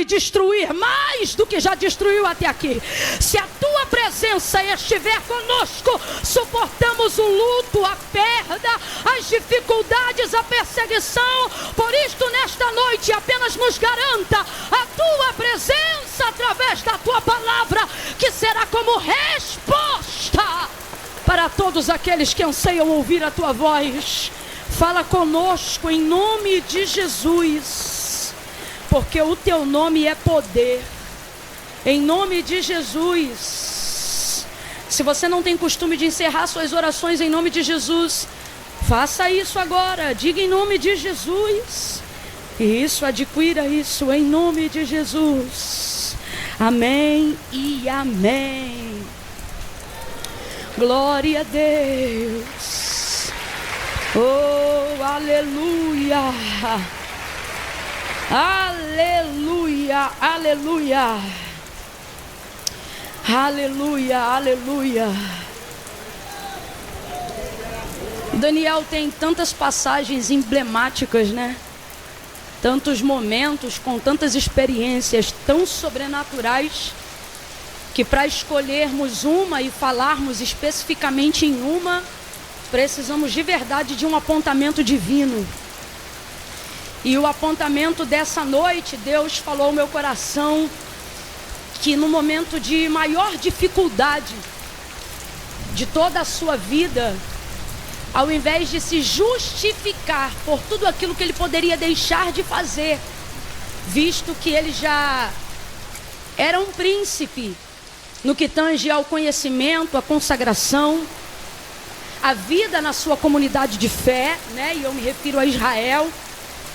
destruir mais do que já destruiu até aqui. Se a tua presença estiver conosco, suportamos o luto, a perda, as dificuldades, a perseguição. Por isto, nesta noite, apenas nos garanta a tua presença através da tua palavra, que será como resposta para todos aqueles que anseiam ouvir a tua voz. Fala conosco em nome de Jesus, porque o teu nome é poder. Em nome de Jesus. Se você não tem costume de encerrar suas orações em nome de Jesus, faça isso agora. Diga em nome de Jesus. Isso, adquira isso em nome de Jesus. Amém e amém. Glória a Deus. Oh, aleluia. Aleluia, aleluia. Aleluia, aleluia. Daniel tem tantas passagens emblemáticas, né? Tantos momentos com tantas experiências tão sobrenaturais, que para escolhermos uma e falarmos especificamente em uma, precisamos de verdade de um apontamento divino. E o apontamento dessa noite, Deus falou ao meu coração que no momento de maior dificuldade de toda a sua vida, ao invés de se justificar por tudo aquilo que ele poderia deixar de fazer, visto que ele já era um príncipe no que tange ao conhecimento, à consagração, a vida na sua comunidade de fé, né? E eu me refiro a Israel,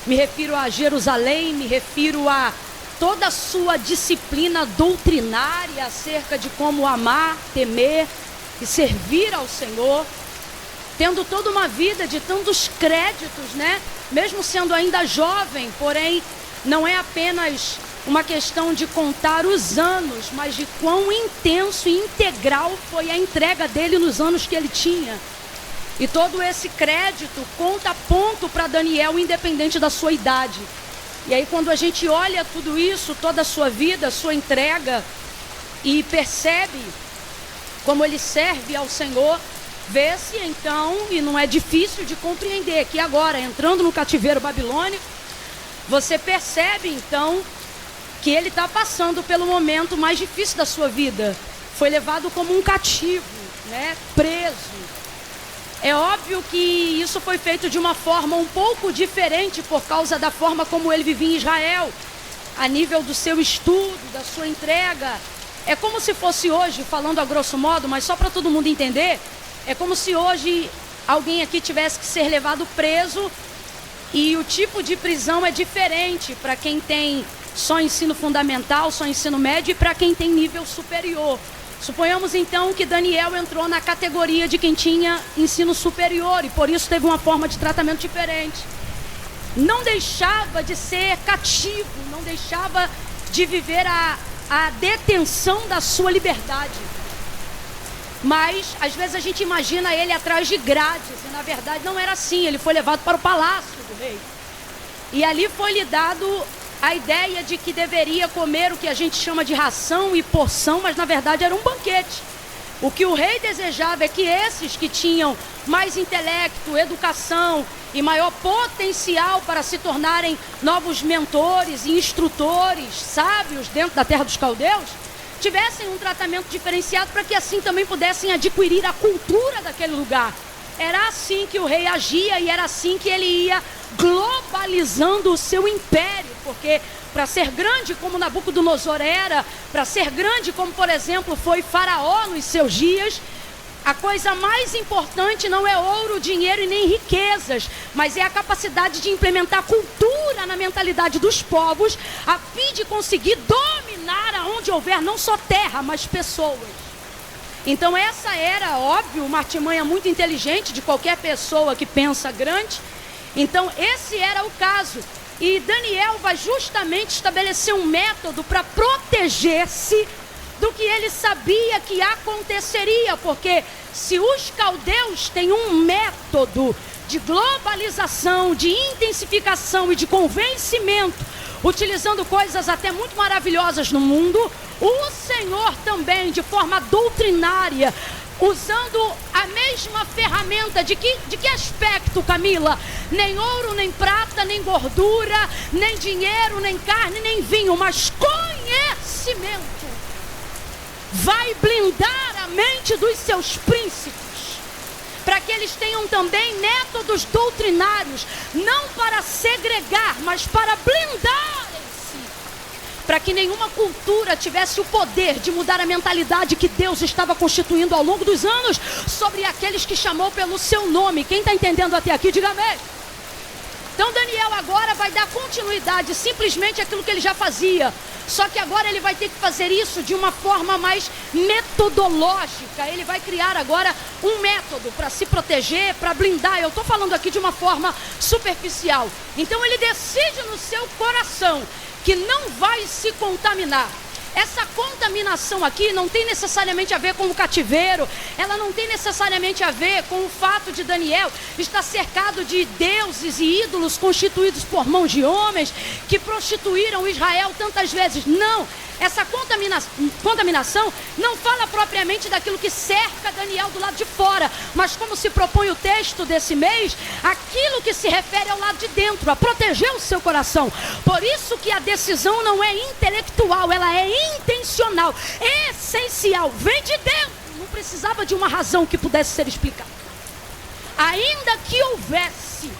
me refiro a Jerusalém, me refiro a toda a sua disciplina doutrinária acerca de como amar, temer e servir ao Senhor, tendo toda uma vida de tantos créditos, né? Mesmo sendo ainda jovem, porém não é apenas uma questão de contar os anos, mas de quão intenso e integral foi a entrega dele nos anos que ele tinha. E todo esse crédito conta ponto para Daniel, independente da sua idade. E aí quando a gente olha tudo isso, toda a sua vida, a sua entrega, e percebe como ele serve ao Senhor, vê-se então, e não é difícil de compreender, que agora, entrando no cativeiro babilônico, você percebe então que ele está passando pelo momento mais difícil da sua vida. Foi levado como um cativo, né? Preso. É óbvio que isso foi feito de uma forma um pouco diferente por causa da forma como ele vivia em Israel, a nível do seu estudo, da sua entrega. É como se fosse hoje, falando a grosso modo, mas só para todo mundo entender, é como se hoje alguém aqui tivesse que ser levado preso, e o tipo de prisão é diferente para quem tem só ensino fundamental, só ensino médio, e para quem tem nível superior. Suponhamos então que Daniel entrou na categoria de quem tinha ensino superior, e por isso teve uma forma de tratamento diferente. Não deixava de ser cativo, não deixava de viver a detenção da sua liberdade. Mas às vezes a gente imagina ele atrás de grades, e na verdade não era assim. Ele foi levado para o palácio do rei, e ali foi-lhe dado a ideia de que deveria comer o que a gente chama de ração e porção, mas na verdade era um banquete. O que o rei desejava é que esses que tinham mais intelecto, educação e maior potencial para se tornarem novos mentores e instrutores, sábios dentro da terra dos caldeus, tivessem um tratamento diferenciado, para que assim também pudessem adquirir a cultura daquele lugar. Era assim que o rei agia, e era assim que ele ia globalizando o seu império, porque para ser grande como Nabucodonosor era, para ser grande como, por exemplo, foi Faraó nos seus dias, a coisa mais importante não é ouro, dinheiro e nem riquezas, mas é a capacidade de implementar cultura na mentalidade dos povos, a fim de conseguir dominar aonde houver não só terra, mas pessoas. Então essa era, óbvio, uma artimanha muito inteligente de qualquer pessoa que pensa grande. Então esse era o caso. E Daniel vai justamente estabelecer um método para proteger-se do que ele sabia que aconteceria. Porque se os caldeus têm um método de globalização, de intensificação e de convencimento utilizando coisas até muito maravilhosas no mundo, o Senhor também, de forma doutrinária, usando a mesma ferramenta. De que aspecto, Camila? Nem ouro, nem prata, nem gordura, nem dinheiro, nem carne, nem vinho, mas conhecimento. Vai blindar a mente dos seus príncipes, para que eles tenham também métodos doutrinários, não para segregar, mas para blindar em si, para que nenhuma cultura tivesse o poder de mudar a mentalidade que Deus estava constituindo ao longo dos anos sobre aqueles que chamou pelo seu nome. Quem está entendendo até aqui, diga amém. Então Daniel agora vai dar continuidade simplesmente àquilo que ele já fazia, só que agora ele vai ter que fazer isso de uma forma mais metodológica. Ele vai criar agora um método para se proteger, para blindar. Eu estou falando aqui de uma forma superficial. Então ele decide no seu coração que não vai se contaminar. Essa contaminação aqui não tem necessariamente a ver com o cativeiro, ela não tem necessariamente a ver com o fato de Daniel estar cercado de deuses e ídolos constituídos por mãos de homens que prostituíram Israel tantas vezes. Não, essa contaminação não fala propriamente daquilo que cerca Daniel do lado de fora, mas como se propõe o texto desse mês, aquilo que se refere ao lado de dentro, a proteger o seu coração. Por isso que a decisão não é intelectual, ela é intencional, essencial, vem de dentro. Não precisava de uma razão que pudesse ser explicada. Ainda que houvesse,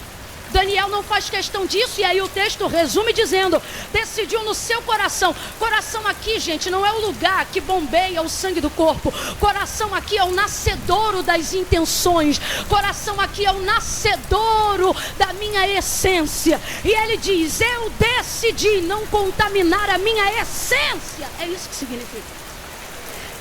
Daniel não faz questão disso, e aí o texto resume dizendo: decidiu no seu coração. Coração aqui, gente, não é o lugar que bombeia o sangue do corpo. Coração aqui é o nascedouro das intenções. Coração aqui é o nascedouro da minha essência. E ele diz: eu decidi não contaminar a minha essência. É isso que significa.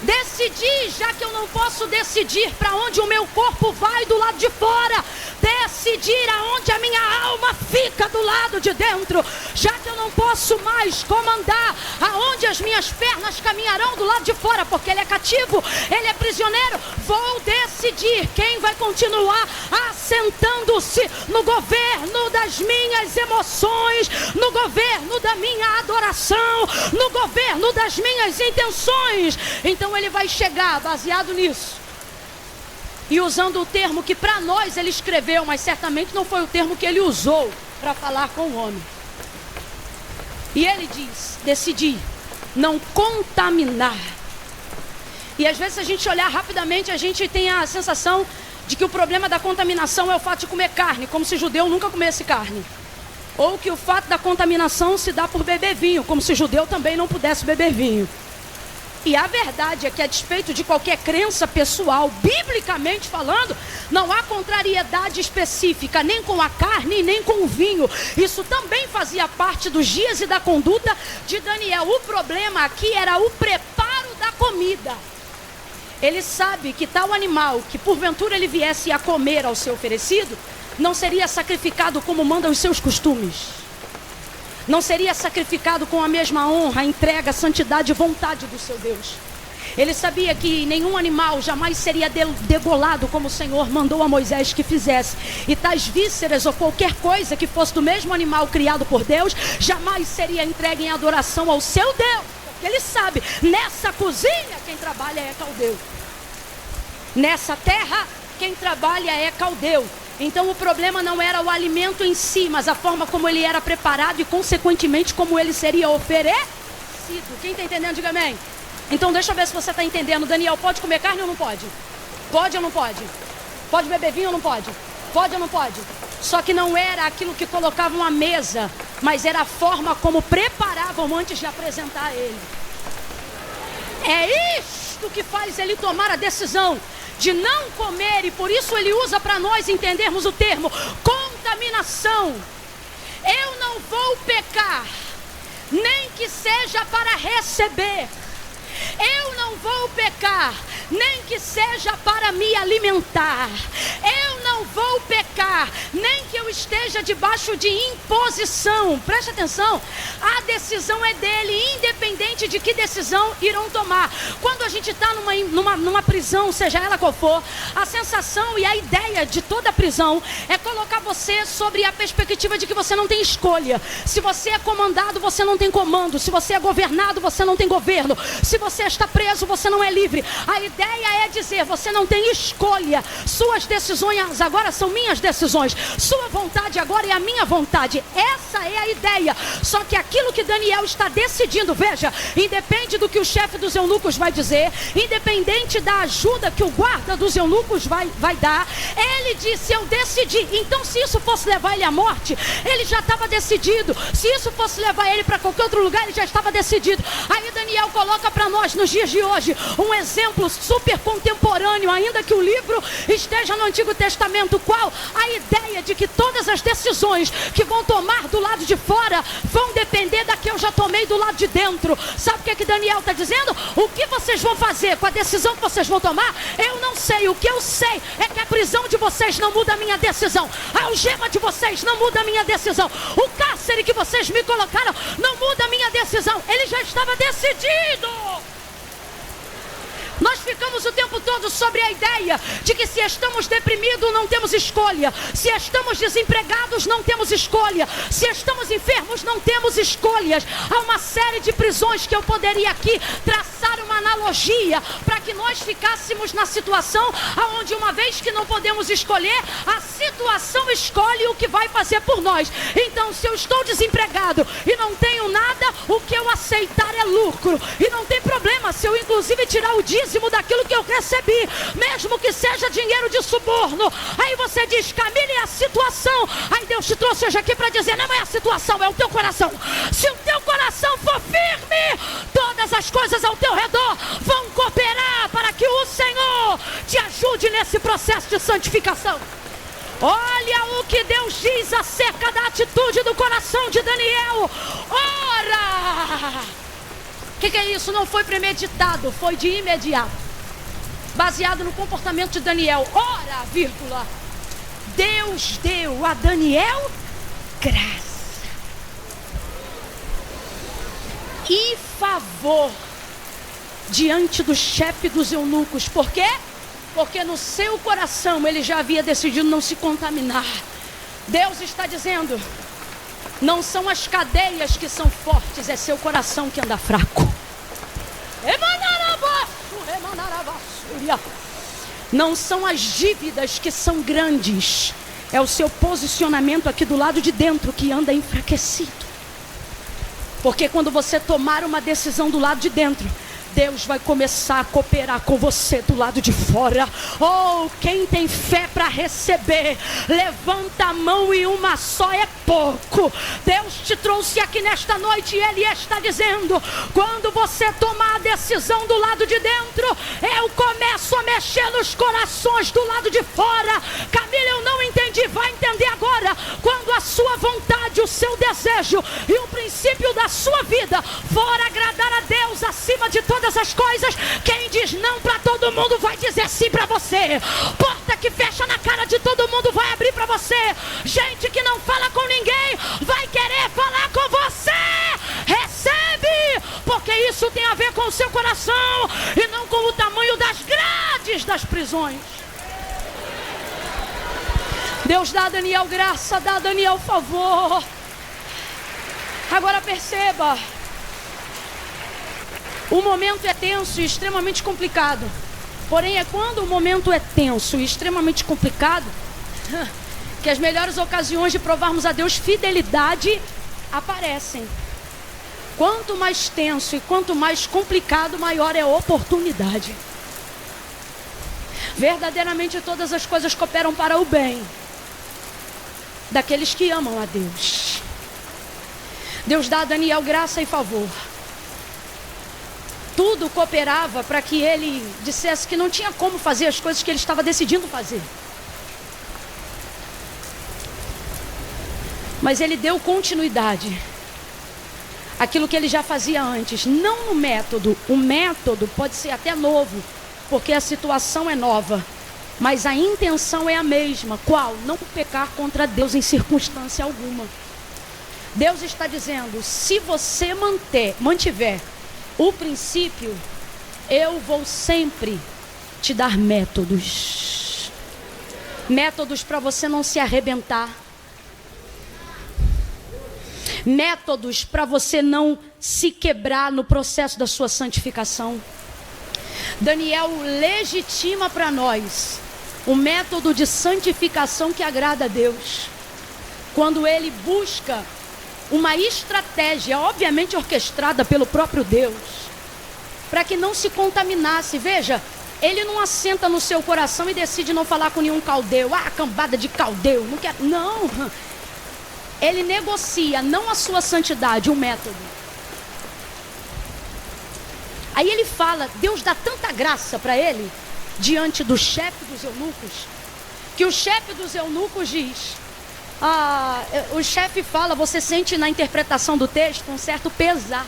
Decidi, já que eu não posso decidir para onde o meu corpo vai do lado de fora, decidir aonde a minha alma fica do lado de dentro, já que eu não posso mais comandar aonde as minhas pernas caminharão do lado de fora, porque ele é cativo, ele é prisioneiro. Vou decidir quem vai continuar assentando-se no governo das minhas emoções, no governo da minha adoração, no governo das minhas intenções. Então ele vai chegar baseado nisso e usando o termo que para nós ele escreveu, mas certamente não foi o termo que ele usou para falar com o homem. E ele diz: decidi não contaminar. E às vezes, se a gente olhar rapidamente, a gente tem a sensação de que o problema da contaminação é o fato de comer carne, como se judeu nunca comesse carne. Ou que o fato da contaminação se dá por beber vinho, como se judeu também não pudesse beber vinho. E a verdade é que, a despeito de qualquer crença pessoal, biblicamente falando, não há contrariedade específica nem com a carne nem com o vinho. Isso também fazia parte dos dias e da conduta de Daniel. O problema aqui era o preparo da comida. Ele sabe que tal animal que porventura ele viesse a comer ao ser oferecido, não seria sacrificado como mandam os seus costumes. Não seria sacrificado com a mesma honra, entrega, santidade e vontade do seu Deus. Ele sabia que nenhum animal jamais seria degolado como o Senhor mandou a Moisés que fizesse. E tais vísceras ou qualquer coisa que fosse do mesmo animal criado por Deus, jamais seria entregue em adoração ao seu Deus. Porque ele sabe, nessa cozinha quem trabalha é caldeu. Nessa terra quem trabalha é caldeu. Então o problema não era o alimento em si, mas a forma como ele era preparado e consequentemente como ele seria oferecido. Quem está entendendo, diga amém. Então deixa eu ver se você está entendendo. Daniel, pode comer carne ou não pode? Pode ou não pode? Pode beber vinho ou não pode? Pode ou não pode? Só que não era aquilo que colocavam à mesa, mas era a forma como preparavam antes de apresentar a ele. É isto que faz ele tomar a decisão de não comer, e por isso ele usa para nós entendermos o termo contaminação. Eu não vou pecar, nem que seja para receber. Eu não vou pecar, nem que seja para me alimentar. Eu não vou pecar pecar, nem que eu esteja debaixo de imposição. Preste atenção, a decisão é dele, independente de que decisão irão tomar. Quando a gente está numa prisão, seja ela qual for, a sensação e a ideia de toda prisão é colocar você sobre a perspectiva de que você não tem escolha. Se você é comandado, você não tem comando. Se você é governado, você não tem governo. Se você está preso, você não é livre. A ideia é dizer, você não tem escolha. Suas decisões agora são minhas decisões. Sua vontade agora é a minha vontade. Essa é a ideia. Só que aquilo que Daniel está decidindo, veja, independe do que o chefe dos eunucos vai dizer, independente da ajuda que o guarda dos eunucos vai dar, ele disse, eu decidi. Então se isso fosse levar ele à morte, ele já estava decidido. Se isso fosse levar ele para qualquer outro lugar, ele já estava decidido. Aí Daniel coloca para nós nos dias de hoje um exemplo super contemporâneo, ainda que o livro esteja no Antigo Testamento. Qual? A ideia de que todas as decisões que vão tomar do lado de fora vão depender da que eu já tomei do lado de dentro. Sabe o que Daniel está dizendo? O que vocês vão fazer com a decisão que vocês vão tomar? Eu não sei. O que eu sei é que a prisão de vocês não muda a minha decisão. A algema de vocês não muda a minha decisão. O cárcere que vocês me colocaram não muda a minha decisão. Ele já estava decidido. Nós ficamos o tempo todo sobre a ideia de que se estamos deprimidos não temos escolha, se estamos desempregados não temos escolha, se estamos enfermos não temos escolhas. Há uma série de prisões que eu poderia aqui traçar uma analogia para que nós ficássemos na situação onde, uma vez que não podemos escolher, a situação escolhe o que vai fazer por nós. Então, se eu estou desempregado e não tenho nada, o que eu aceitar é lucro, e não tem problema se eu inclusive tirar o dízimo daquilo que eu recebi, mesmo que seja dinheiro de suborno. Aí você diz, Camille, é a situação. Aí Deus te trouxe hoje aqui para dizer, não é a situação, é o teu coração. Se o teu coração for firme, todas as coisas ao teu redor vão cooperar para que o Senhor te ajude nesse processo de santificação. Olha o que Deus diz acerca da atitude do coração de Daniel. Ora! O que é isso? Não foi premeditado, foi de imediato. Baseado no comportamento de Daniel. Ora, vírgula, Deus deu a Daniel graça e favor diante do chefe dos eunucos. Por quê? Porque no seu coração ele já havia decidido não se contaminar. Deus está dizendo, não são as cadeias que são fortes, é seu coração que anda fraco. Não são as dívidas que são grandes, é o seu posicionamento aqui do lado de dentro que anda enfraquecido. Porque quando você tomar uma decisão do lado de dentro, Deus vai começar a cooperar com você do lado de fora. Oh, quem tem fé para receber, levanta a mão, e uma só é pouco. Deus te trouxe aqui nesta noite e Ele está dizendo, quando você tomar a decisão do lado de dentro, eu começo a mexer nos corações do lado de fora. Camila, eu não entendi, vai entender agora. Quando a sua vontade, o seu desejo e o princípio da sua vida for agradar a Deus acima de todas as coisas, quem diz não para todo mundo vai dizer sim para você. Porta que fecha na cara de todo mundo vai abrir para você. Gente que não fala com ninguém vai querer falar com você. Recebe, porque isso tem a ver com o seu coração e não com o tamanho das grades das prisões. Deus dá a Daniel graça, dá a Daniel favor. Agora perceba, o momento é tenso e extremamente complicado. Porém, é quando o momento é tenso e extremamente complicado que as melhores ocasiões de provarmos a Deus fidelidade aparecem. Quanto mais tenso e quanto mais complicado, maior é a oportunidade. Verdadeiramente todas as coisas cooperam para o bem daqueles que amam a Deus. Deus dá a Daniel graça e favor. Tudo cooperava para que ele dissesse que não tinha como fazer as coisas que ele estava decidindo fazer. Mas ele deu continuidade àquilo que ele já fazia antes. Não no método. O método pode ser até novo, porque a situação é nova. mas a intenção é a mesma. Qual? Não pecar contra Deus em circunstância alguma. Deus está dizendo: se você mantiver o princípio, eu vou sempre te dar métodos. Métodos para você não se arrebentar. Métodos para você não se quebrar no processo da sua santificação. Daniel legitima para nós o método de santificação que agrada a Deus, quando ele busca uma estratégia, obviamente orquestrada pelo próprio Deus, para que não se contaminasse. Veja, ele não assenta no seu coração e decide não falar com nenhum caldeu. Cambada de caldeu, não quer. Não, ele negocia não a sua santidade, o método. Aí ele fala, Deus dá tanta graça para ele, diante do chefe dos eunucos, que o chefe dos eunucos diz, o chefe fala, você sente na interpretação do texto um certo pesar,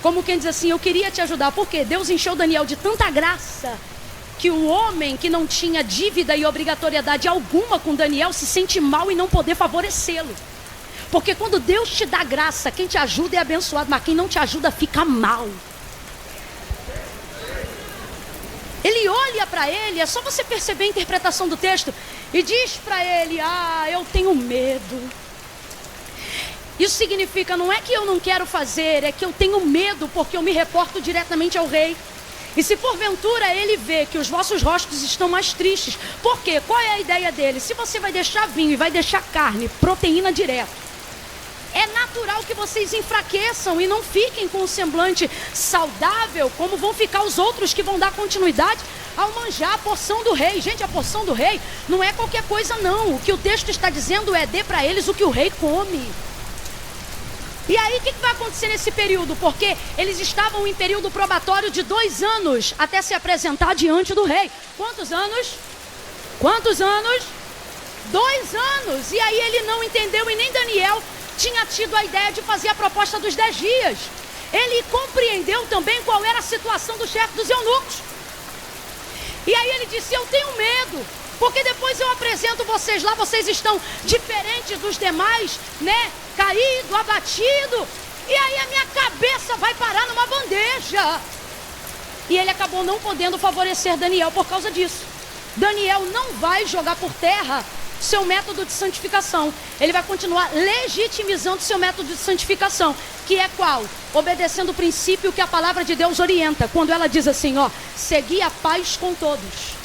como quem diz assim, eu queria te ajudar, porque Deus encheu Daniel de tanta graça, que o homem que não tinha dívida e obrigatoriedade alguma com Daniel, se sente mal em não poder favorecê-lo. Porque quando Deus te dá graça, quem te ajuda é abençoado, mas quem não te ajuda fica mal. Ele olha para ele, é só você perceber a interpretação do texto, e diz para ele, eu tenho medo. Isso significa, não é que eu não quero fazer, é que eu tenho medo, porque eu me reporto diretamente ao rei. E se porventura ele vê que os vossos rostos estão mais tristes, por quê? Qual é a ideia dele? Se você vai deixar vinho e vai deixar carne, proteína direto, é natural que vocês enfraqueçam e não fiquem com um semblante saudável, como vão ficar os outros que vão dar continuidade ao manjar a porção do rei. Gente, a porção do rei não é qualquer coisa não. O que o texto está dizendo é, dê para eles o que o rei come. E aí o que vai acontecer nesse período? Porque eles estavam em período probatório de 2 anos até se apresentar diante do rei. Quantos anos? Quantos anos? 2 anos. E aí ele não entendeu, e nem Daniel tinha tido a ideia de fazer a proposta dos 10 dias. Ele compreendeu também qual era a situação do chefe dos eunucos. E aí ele disse, eu tenho medo, porque depois eu apresento vocês lá, vocês estão diferentes dos demais, né? Caído, abatido, e aí a minha cabeça vai parar numa bandeja. E ele acabou não podendo favorecer Daniel por causa disso. Daniel não vai jogar por terra seu método de santificação. Ele vai continuar legitimizando seu método de santificação, que é qual? Obedecendo o princípio que a palavra de Deus orienta, quando ela diz assim, segui a paz com todos.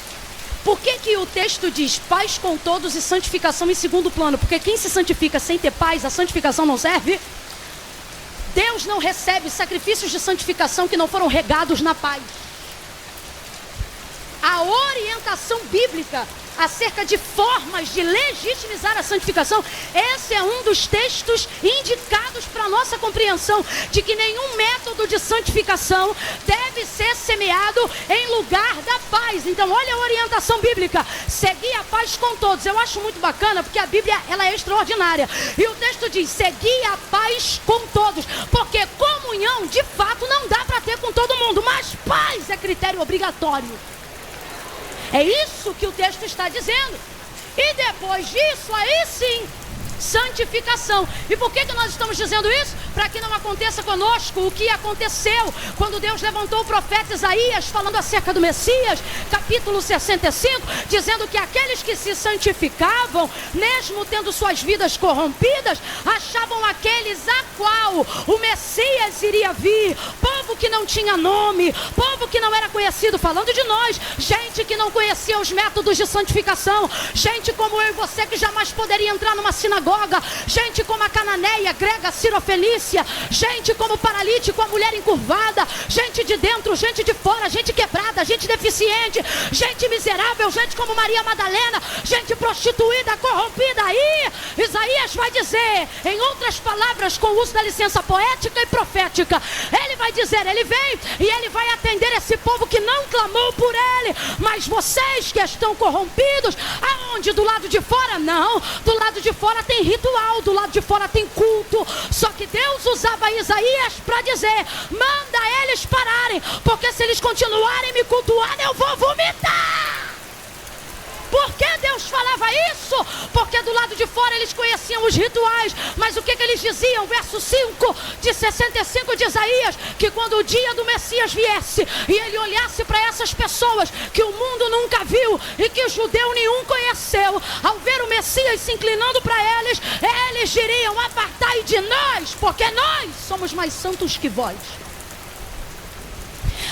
Por que o texto diz paz com todos e santificação em segundo plano? Porque quem se santifica sem ter paz, a santificação não serve. Deus não recebe sacrifícios de santificação que não foram regados na paz. A orientação bíblica acerca de formas de legitimizar a santificação, esse é um dos textos indicados para a nossa compreensão, de que nenhum método de santificação deve ser semeado em lugar da paz. Então olha a orientação bíblica, seguir a paz com todos. Eu acho muito bacana, porque a Bíblia ela é extraordinária, e o texto diz, seguir a paz com todos, porque comunhão de fato não dá para ter com todo mundo, mas paz é critério obrigatório. É isso que o texto está dizendo. E depois disso, aí sim, santificação. E por que nós estamos dizendo isso? Para que não aconteça conosco o que aconteceu quando Deus levantou o profeta Isaías falando acerca do Messias, capítulo 65, dizendo que aqueles que se santificavam, mesmo tendo suas vidas corrompidas, achavam aqueles a qual o Messias iria vir, povo que não tinha nome, povo que não era conhecido, falando de nós, gente que não conhecia os métodos de santificação, gente como eu e você que jamais poderia entrar numa sinagoga, gente como a cananeia, grega, sirofenícia, gente como o paralítico, a mulher encurvada, gente de dentro, gente de fora, gente quebrada, gente deficiente, gente miserável, gente como Maria Madalena, gente prostituída, corrompida. Aí Isaías vai dizer, em outras palavras, com o uso da licença poética e profética, ele vai dizer, ele vem e ele vai atender esse povo que não clamou por ele, mas vocês que estão corrompidos, aonde? Do lado de fora? Não, do lado de fora tem ritual, do lado de fora tem culto, só que Deus usava Isaías para dizer, manda eles pararem, porque se eles continuarem me cultuando, eu vou vomitar. Por que Deus falava isso? Porque do lado de fora eles conheciam os rituais, mas o que eles diziam? Verso 5 de 65 de Isaías, que quando o dia do Messias viesse e ele olhasse para essas pessoas que o mundo nunca viu e que o judeu nenhum conheceu, ao ver o Messias se inclinando para eles, eles diriam: apartai de nós, porque nós somos mais santos que vós.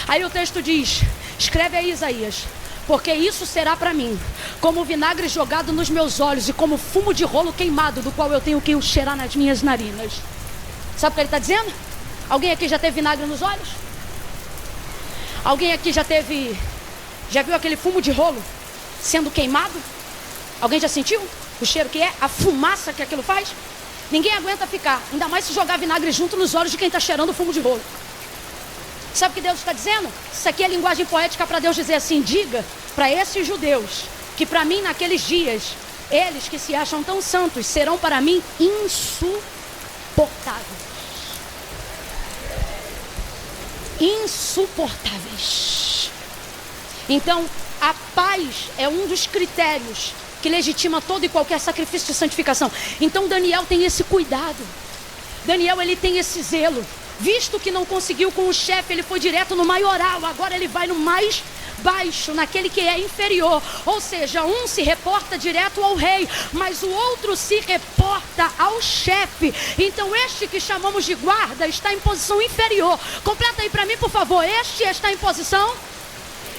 Aí o texto diz, escreve aí Isaías: porque isso será para mim como vinagre jogado nos meus olhos e como fumo de rolo queimado, do qual eu tenho que cheirar nas minhas narinas. Sabe o que ele está dizendo? Alguém aqui já teve vinagre nos olhos? Alguém aqui já viu aquele fumo de rolo sendo queimado? Alguém já sentiu o cheiro que é? A fumaça que aquilo faz? Ninguém aguenta ficar, ainda mais se jogar vinagre junto nos olhos de quem está cheirando fumo de rolo. Sabe o que Deus está dizendo? Isso aqui é linguagem poética para Deus dizer assim: diga para esses judeus que para mim naqueles dias, eles que se acham tão santos serão para mim insuportáveis. Insuportáveis. Então, a paz é um dos critérios que legitima todo e qualquer sacrifício de santificação. Então Daniel tem esse cuidado. Daniel, ele tem esse zelo. Visto que não conseguiu com o chefe, ele foi direto no maioral. Agora ele vai no mais baixo, naquele que é inferior. Ou seja, um se reporta direto ao rei, mas o outro se reporta ao chefe. Então este que chamamos de guarda está em posição inferior. Completa aí para mim, por favor. Este está em posição?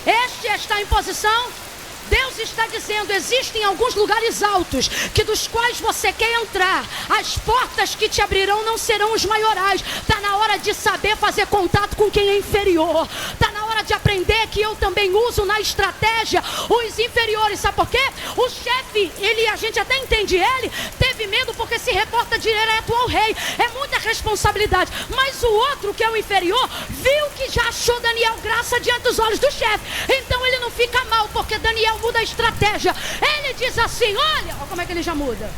Este está em posição? Deus está dizendo: existem alguns lugares altos que dos quais você quer entrar. As portas que te abrirão não serão os maiorais. Está na hora de saber fazer contato com quem é inferior. Está na hora de aprender que eu também uso na estratégia os inferiores. Sabe por quê? O chefe, a gente até entende, ele teve medo porque se reporta direto ao rei. É muita responsabilidade. Mas o outro, que é o inferior, viu que já achou Daniel graça diante dos olhos do chefe. Então ele não fica mal, porque Daniel muda a estratégia. Ele diz assim: olha como é que ele já muda.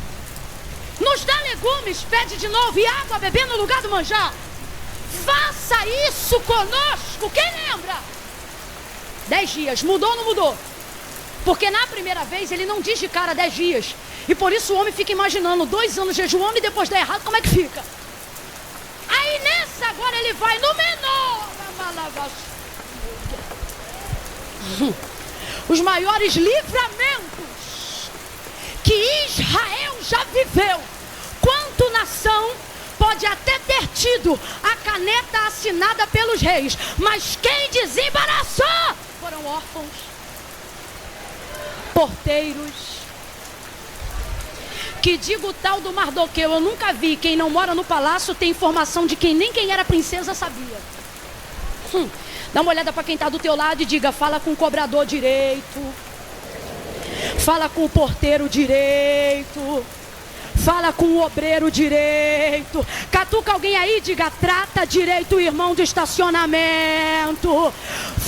Nos dá legumes, pede de novo, e água a beber no lugar do manjar. Faça isso conosco. Quem lembra? 10 dias, mudou ou não mudou? Porque na primeira vez ele não diz de cara 10 dias. E por isso o homem fica imaginando 2 anos jejuando e depois dá errado, como é que fica? Aí nessa agora ele vai no menor. Os maiores livramentos que Israel já viveu, quanto nação, pode até ter tido a caneta assinada pelos reis, mas quem desembaraçou foram órfãos, porteiros. Que digo o tal do Mardoqueu, eu nunca vi. Quem não mora no palácio tem informação de quem nem quem era princesa sabia. Dá uma olhada para quem está do teu lado e diga: fala com o cobrador direito, fala com o porteiro direito, fala com o obreiro direito. Catuca alguém aí e diga: trata direito o irmão de estacionamento.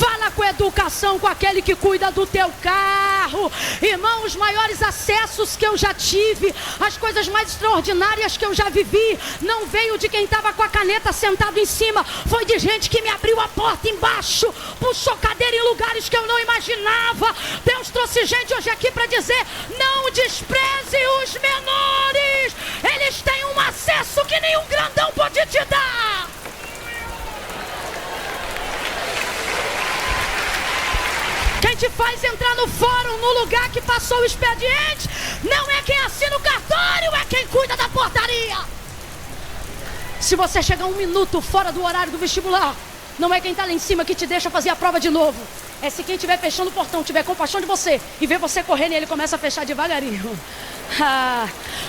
Fala com educação com aquele que cuida do teu carro. Irmão, os maiores acessos que eu já tive, as coisas mais extraordinárias que eu já vivi, não veio de quem estava com a caneta sentado em cima. Foi de gente que me abriu a porta embaixo, puxou cadeira em lugares que eu não imaginava. Deus trouxe gente hoje aqui para dizer: não despreze os menores. Eles têm um acesso que nenhum grandão pode te dar. Quem te faz entrar no fórum, no lugar que passou o expediente, não é quem assina o cartório, é quem cuida da portaria. Se você chegar 1 minuto fora do horário do vestibular, não é quem está lá em cima que te deixa fazer a prova de novo. É se quem estiver fechando o portão tiver compaixão de você e ver você correndo, e ele começa a fechar devagarinho.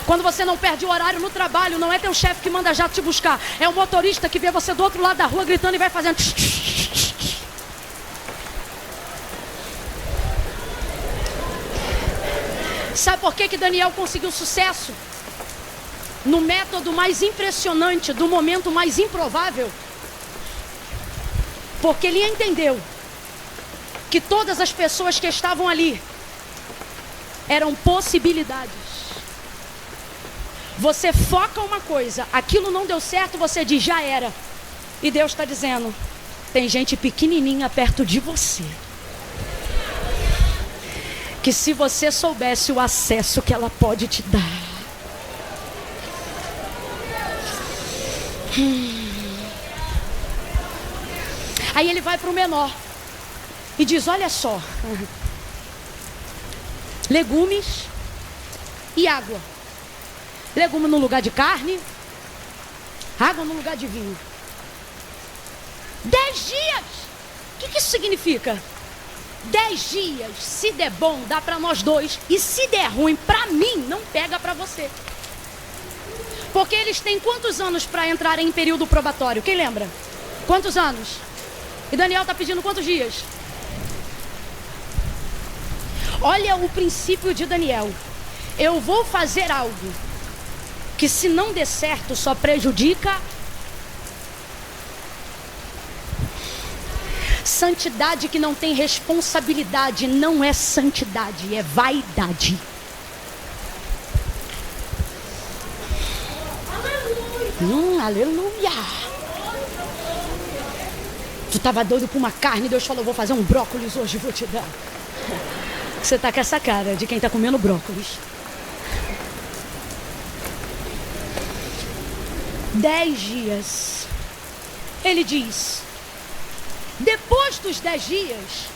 Quando você não perde o horário no trabalho, não é teu chefe que manda jato te buscar, é o motorista que vê você do outro lado da rua gritando e vai fazendo. Sabe por que Daniel conseguiu sucesso? No método mais impressionante, do momento mais improvável. Porque ele entendeu que todas as pessoas que estavam ali eram possibilidades. Você foca uma coisa, aquilo não deu certo, você diz: já era. E Deus está dizendo: tem gente pequenininha perto de você que se você soubesse o acesso que ela pode te dar. Aí ele vai para o menor e diz: olha só, legumes e água. Legume no lugar de carne, água no lugar de vinho. 10 dias. O que isso significa? 10 dias, se der bom, dá para nós dois. E se der ruim para mim, não pega para você. Porque eles têm quantos anos para entrar em período probatório? Quem lembra? Quantos anos? E Daniel está pedindo quantos dias? Olha o princípio de Daniel. Eu vou fazer algo que, se não der certo, só prejudica. Santidade que não tem responsabilidade não é santidade, é vaidade. Aleluia. Tu estava doido por uma carne, Deus falou: vou fazer um brócolis hoje, vou te dar. Você está com essa cara de quem está comendo brócolis. 10 dias. Ele diz: depois dos 10 dias,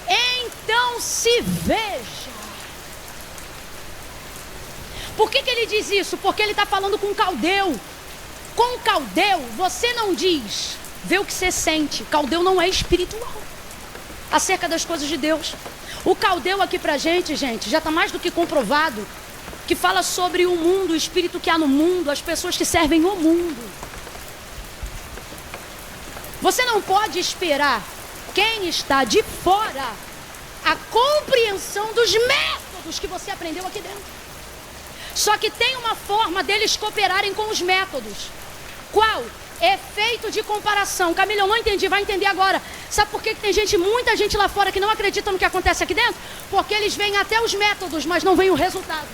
então se veja. Por que ele diz isso? Porque ele está falando com um caldeu. Com um caldeu, você não diz, vê o que você sente. Caldeu não é espiritual acerca das coisas de Deus. O caldeu aqui pra gente, já está mais do que comprovado, que fala sobre o mundo, o espírito que há no mundo, as pessoas que servem o mundo. Você não pode esperar quem está de fora a compreensão dos métodos que você aprendeu aqui dentro. Só que tem uma forma deles cooperarem com os métodos. Qual? Efeito de comparação. Camila, eu não entendi, vai entender agora. Sabe por que tem muita gente lá fora que não acredita no que acontece aqui dentro? Porque eles veem até os métodos, mas não veem o resultado.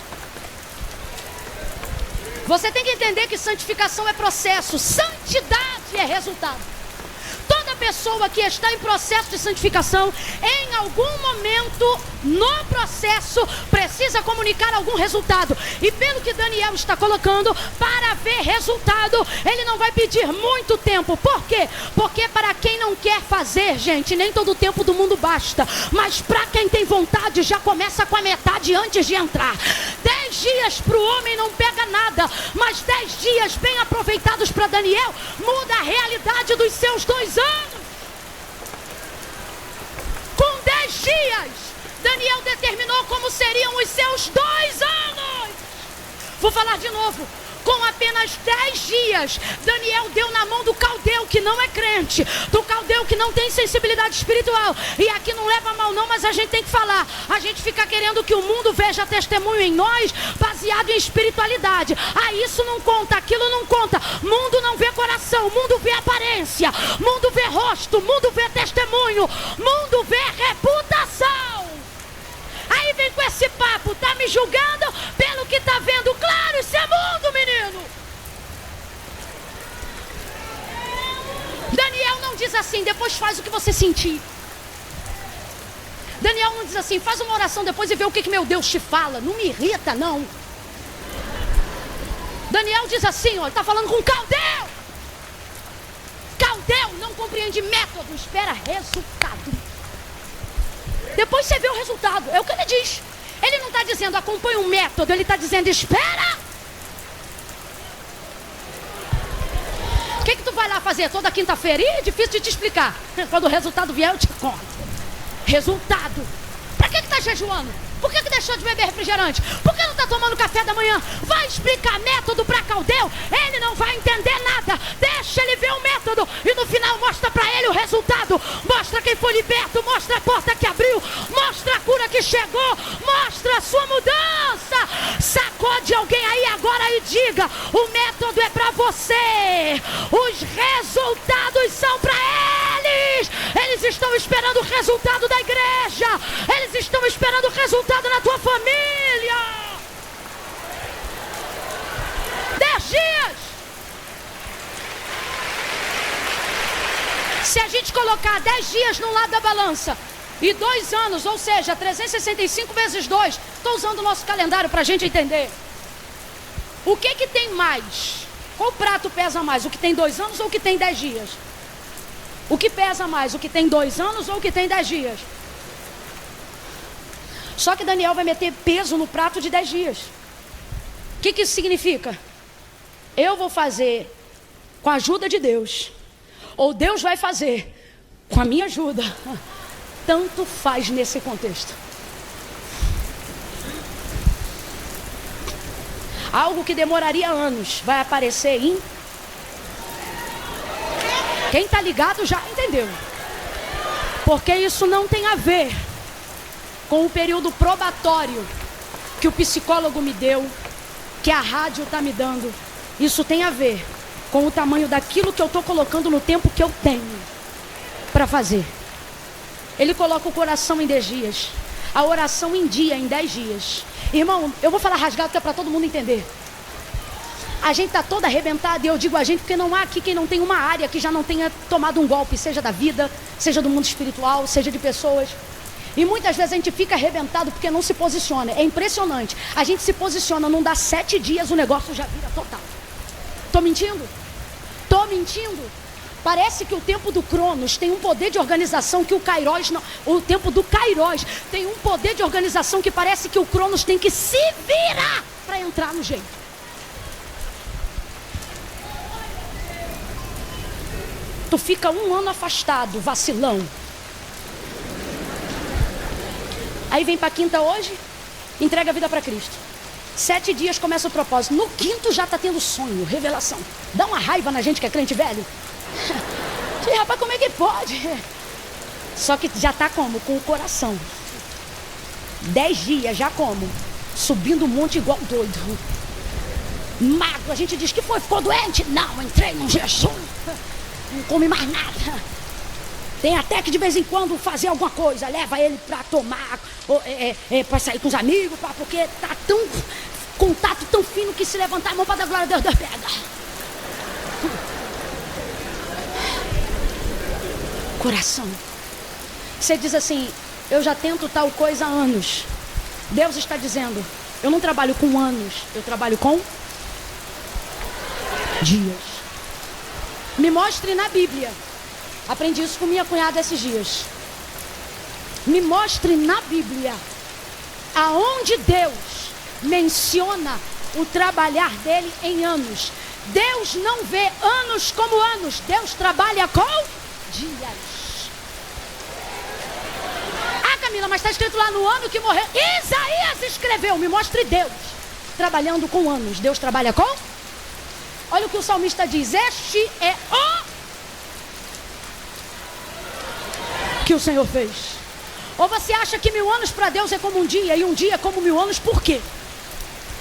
Você tem que entender que santificação é processo, santidade é resultado. Toda pessoa que está em processo de santificação, em algum momento no processo, precisa comunicar algum resultado. E pelo que Daniel está colocando, para ver resultado, ele não vai pedir muito tempo. Por quê? Porque para quem não quer fazer, nem todo o tempo do mundo basta. Mas para quem tem vontade, já começa com a metade antes de entrar. 10 dias para o homem não pega nada, mas 10 dias bem aproveitados para Daniel, muda a realidade dos seus 2 anos. Com 10 dias, Daniel determinou como seriam os seus 2 anos. Vou falar de novo. Com apenas 10 dias, Daniel deu na mão do caldeu que não é crente, do caldeu que não tem sensibilidade espiritual. E aqui não leva mal não, mas a gente tem que falar. A gente fica querendo que o mundo veja testemunho em nós, baseado em espiritualidade. Ah, isso não conta, aquilo não conta. Mundo não vê coração, mundo vê aparência, mundo vê rosto, mundo vê testemunho, mundo vê reputação. Aí vem com esse papo, tá me julgando pelo que tá vendo. Claro, isso é mundo, menino. Daniel não diz assim, depois faz o que você sentir. Daniel não diz assim, faz uma oração depois e vê o que meu Deus te fala. Não me irrita, não. Daniel diz assim, ó, ele tá falando com caldeu. Caldeu não compreende método, espera resultado. Depois você vê o resultado, é o que ele diz. Ele não está dizendo acompanha um método, ele está dizendo espera. O que tu vai lá fazer toda quinta-feira? Ih, difícil de te explicar. Quando o resultado vier eu te conto. Resultado. Para que tá jejuando? Por que deixou de beber refrigerante? Por que não está tomando café da manhã? Vai explicar método para caldeu? Ele não vai entender nada. Deixa ele ver o método e no final mostra para ele o resultado. Mostra quem foi liberto, mostra a porta que abriu, mostra a cura que chegou, mostra a sua mudança. Sacode alguém aí agora e diga: o método é para você, os resultados são para eles. Eles estão esperando o resultado da igreja, eles estão esperando o resultado na tua família. 10 dias. Se a gente colocar 10 dias num lado da balança E 2 anos, ou seja, 365 vezes 2. Estou usando o nosso calendário para a gente entender. O que tem mais? Qual prato pesa mais? O que tem 2 anos ou o que tem 10 dias? O que pesa mais? O que tem 2 anos ou o que tem 10 dias? Só que Daniel vai meter peso no prato de 10 dias. O que isso significa? Eu vou fazer com a ajuda de Deus, ou Deus vai fazer com a minha ajuda. Tanto faz nesse contexto. Algo que demoraria anos vai aparecer em... Quem está ligado já entendeu. Porque isso não tem a ver com o período probatório que o psicólogo me deu, que a rádio está me dando. Isso tem a ver com o tamanho daquilo que eu estou colocando no tempo que eu tenho para fazer. Ele coloca o coração em 10 dias, a oração em dia, em 10 dias. Irmão, eu vou falar rasgado que é para todo mundo entender. A gente está toda arrebentada, e eu digo a gente porque não há aqui quem não tem uma área que já não tenha tomado um golpe, seja da vida, seja do mundo espiritual, seja de pessoas. E muitas vezes a gente fica arrebentado porque não se posiciona. É impressionante. A gente se posiciona, não dá 7 dias, o negócio já vira total. Tô mentindo? Tô mentindo? Parece que o tempo do Cronos tem um poder de organização que o Kairos não. O tempo do Kairos tem um poder de organização que parece que o Cronos tem que se virar para entrar no jeito. Tu fica 1 ano afastado, vacilão. Aí vem para quinta hoje, entrega a vida para Cristo. 7 dias começa o propósito. No 5º já está tendo sonho, revelação. Dá uma raiva na gente que é crente velho. E, rapaz, como é que pode? Só que já está como? Com o coração. 10 dias já como? Subindo o monte igual doido. Magro, a gente diz que foi, ficou doente? Não, entrei num jejum. Não come mais nada. Tem até que de vez em quando fazer alguma coisa. Leva ele para tomar, para sair com os amigos, porque tá tão contato tão fino que se levantar a mão para dar glória a Deus, Deus pega. Coração. Você diz assim, eu já tento tal coisa há anos. Deus está dizendo, eu não trabalho com anos, eu trabalho com dias. Me mostre na Bíblia. Aprendi isso com minha cunhada esses dias. Me mostre na Bíblia aonde Deus menciona o trabalhar dele em anos. Deus não vê anos como anos. Deus trabalha com dias. Ah, Camila, mas está escrito lá no ano que morreu. Isaías escreveu. Me mostre Deus trabalhando com anos. Deus trabalha com... Olha o que o salmista diz. Este é o que o Senhor fez. Ou você acha que 1000 anos para Deus é como um dia, e um dia é como 1000 anos, por quê?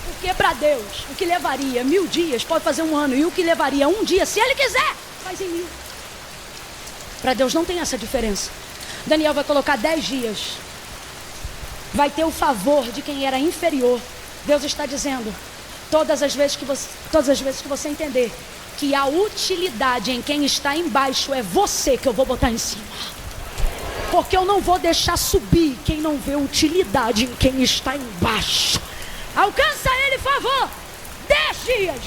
Porque para Deus, o que levaria 1000 dias pode fazer 1 ano, e o que levaria 1 dia, se Ele quiser, faz em 1000. Para Deus não tem essa diferença. Daniel vai colocar 10 dias, vai ter o favor de quem era inferior. Deus está dizendo, todas as vezes que você entender que a utilidade em quem está embaixo é você que eu vou botar em cima. Porque eu não vou deixar subir quem não vê utilidade em quem está embaixo. Alcança ele, favor. 10 dias.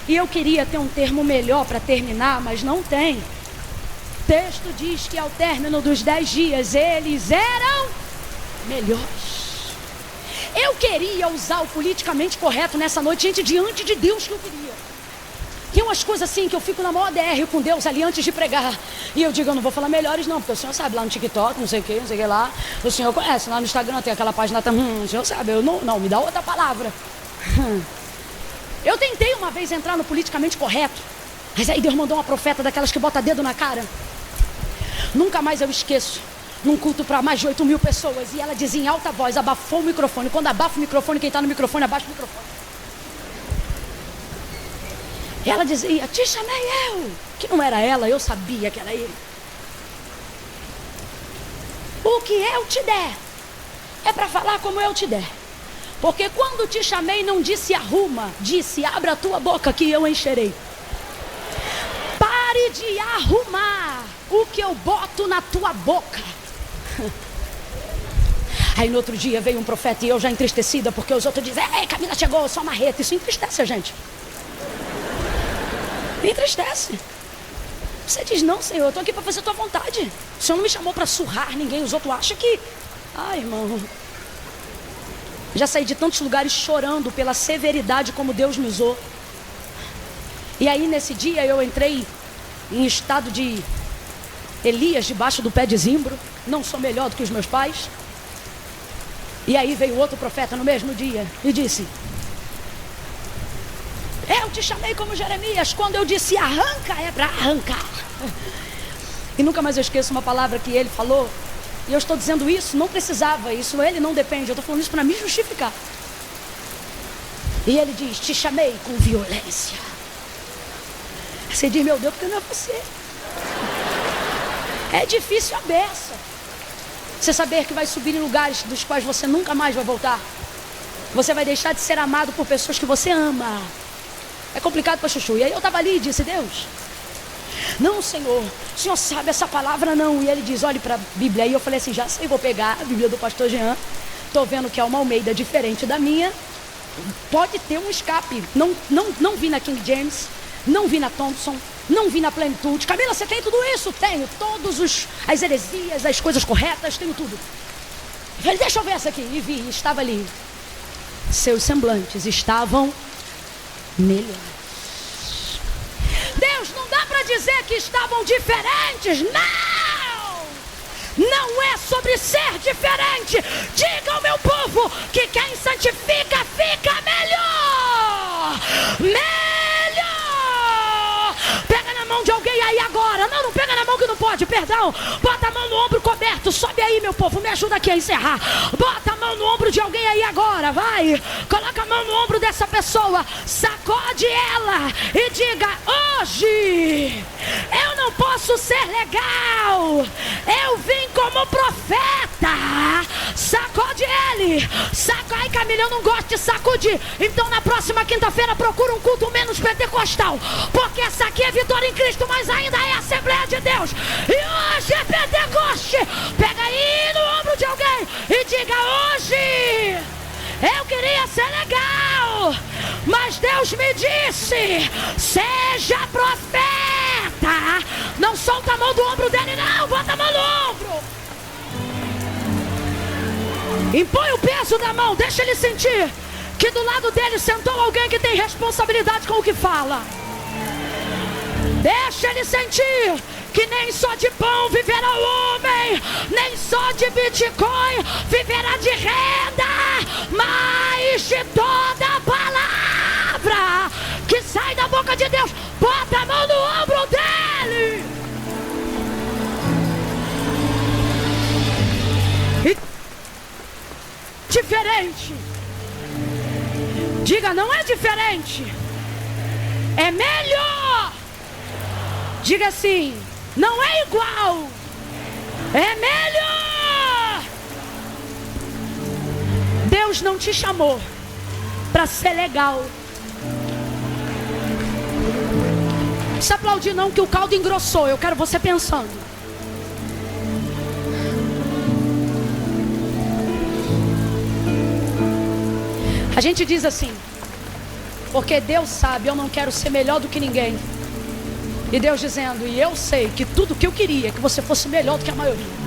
E eu queria ter um termo melhor para terminar, mas não tem. O texto diz que ao término dos 10 dias, eles eram melhores. Eu queria usar o politicamente correto nessa noite, gente, diante de Deus que eu queria. Tem umas coisas assim que eu fico na maior DR com Deus ali antes de pregar. E eu digo, eu não vou falar melhores não, porque o senhor sabe lá no TikTok, não sei o que lá. O senhor conhece, lá no Instagram tem aquela página também, o senhor sabe, eu não, me dá outra palavra. Eu tentei uma vez entrar no politicamente correto, mas aí Deus mandou uma profeta daquelas que bota dedo na cara. Nunca mais eu esqueço, num culto para mais de 8.000 pessoas, e ela dizia em alta voz, abafou o microfone. Quando abafa o microfone, quem está no microfone, abaixa o microfone. Ela dizia, te chamei eu. Que não era ela, eu sabia que era ele. O que eu te der é para falar como eu te der. Porque quando te chamei não disse arruma, disse abre a tua boca que eu encherei. Pare de arrumar o que eu boto na tua boca. Aí no outro dia veio um profeta e eu já entristecida, porque os outros dizem: ei, Camila chegou, só marreta. Isso entristece a gente. Entristece. Você diz: não, Senhor, eu estou aqui para fazer a tua vontade. O Senhor não me chamou para surrar ninguém. Os outros acham que... Ai, irmão, já saí de tantos lugares chorando pela severidade como Deus me usou. E aí nesse dia eu entrei em estado de Elias debaixo do pé de zimbro. Não sou melhor do que os meus pais. E aí veio outro profeta no mesmo dia e disse: eu te chamei como Jeremias. Quando eu disse arranca, é para arrancar. E nunca mais eu esqueço uma palavra que ele falou. E eu estou dizendo isso, não precisava. Isso ele não depende, eu estou falando isso para me justificar. E ele diz: te chamei com violência. Você diz: meu Deus, porque não é você. É difícil a beça você saber que vai subir em lugares dos quais você nunca mais vai voltar. Você vai deixar de ser amado por pessoas que você ama. É complicado para chuchu. E aí eu estava ali e disse: Deus, não, Senhor, o Senhor sabe essa palavra não. E ele diz: olhe para a Bíblia. E eu falei assim: já sei, vou pegar a Bíblia do pastor Jean. Estou vendo que é uma Almeida diferente da minha. Pode ter um escape. Não vi na King James, não vi na Thompson, não vi na Plenitude. Camila, você tem tudo isso? Tenho. As heresias, as coisas corretas, tenho tudo. Eu falei: deixa eu ver essa aqui. E vi, estava ali. Seus semblantes estavam melhores. Deus, não dá para dizer que estavam diferentes. Não! Não é sobre ser diferente. Diga ao meu povo que quem santifica fica melhor. Melhor! Pega na mão de alguém aí agora. Não pega na mão que não pode, perdão. Bota a mão no ombro coberto. Sobe aí, meu povo, me ajuda aqui a encerrar. Bota a mão no ombro de alguém aí agora, vai. Coloca a mão no ombro dessa pessoa. Sacode ela e diga: hoje eu não posso ser legal. Eu vim como profeta. Sacode ele. Ai, Camila, eu não gosto de sacudir. Então na próxima quinta-feira procura um culto menos pentecostal, porque essa aqui é vitória em Cristo, mas ainda é Assembleia de Deus. E hoje é Pentecoste. Pega aí no ombro de alguém e diga: hoje eu queria ser legal, mas Deus me disse: seja profeta. Não solta a mão do ombro dele, não. Bota a mão no ombro. Impõe o peso da mão. Deixa ele sentir que do lado dele sentou alguém que tem responsabilidade com o que fala. Deixa ele sentir que nem só de pão viverá o homem, nem só de Bitcoin viverá de renda, mas de toda a palavra que sai da boca de Deus. Bota a mão no ombro dele. E diferente. Diga: não é diferente, é melhor. Diga assim: não é igual, é melhor. Deus não te chamou para ser legal. Não precisa aplaudir não, que o caldo engrossou. Eu quero você pensando. A gente diz assim: porque Deus sabe, eu não quero ser melhor do que ninguém. E Deus dizendo: e eu sei que tudo que eu queria é que você fosse melhor do que a maioria.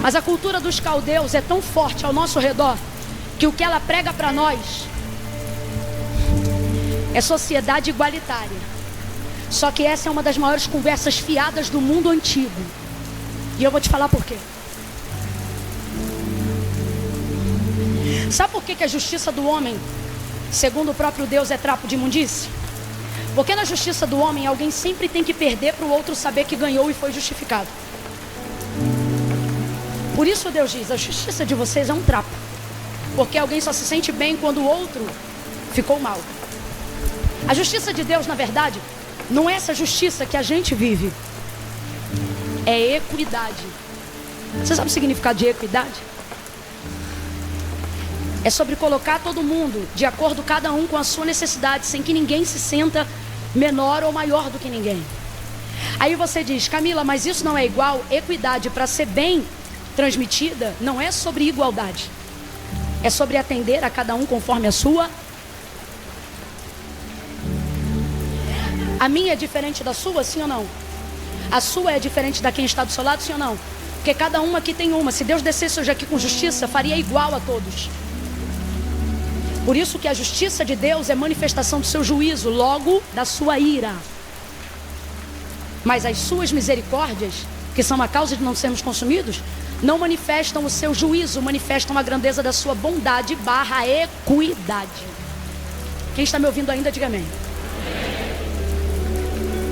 Mas a cultura dos caldeus é tão forte ao nosso redor que o que ela prega para nós é sociedade igualitária. Só que essa é uma das maiores conversas fiadas do mundo antigo. E eu vou te falar por quê. Sabe por que a justiça do homem, segundo o próprio Deus, é trapo de imundície? Porque na justiça do homem, alguém sempre tem que perder para o outro saber que ganhou e foi justificado. Por isso Deus diz: a justiça de vocês é um trapo. Porque alguém só se sente bem quando o outro ficou mal. A justiça de Deus, na verdade, não é essa justiça que a gente vive. É equidade. Você sabe o significado de equidade? É sobre colocar todo mundo de acordo, cada um com a sua necessidade, sem que ninguém se sinta menor ou maior do que ninguém. Aí você diz: Camila, mas isso não é igual. Equidade, para ser bem, transmitida não é sobre igualdade. É sobre atender a cada um conforme a sua. A minha é diferente da sua, sim ou não? A sua é diferente da quem está do seu lado, sim ou não? Porque cada um aqui tem uma. Se Deus descesse hoje aqui com justiça, faria igual a todos. Por isso que a justiça de Deus é manifestação do seu juízo, logo da sua ira. Mas as suas misericórdias, que são a causa de não sermos consumidos, não manifestam o seu juízo, manifestam a grandeza da sua bondade / equidade. Quem está me ouvindo ainda, diga amém.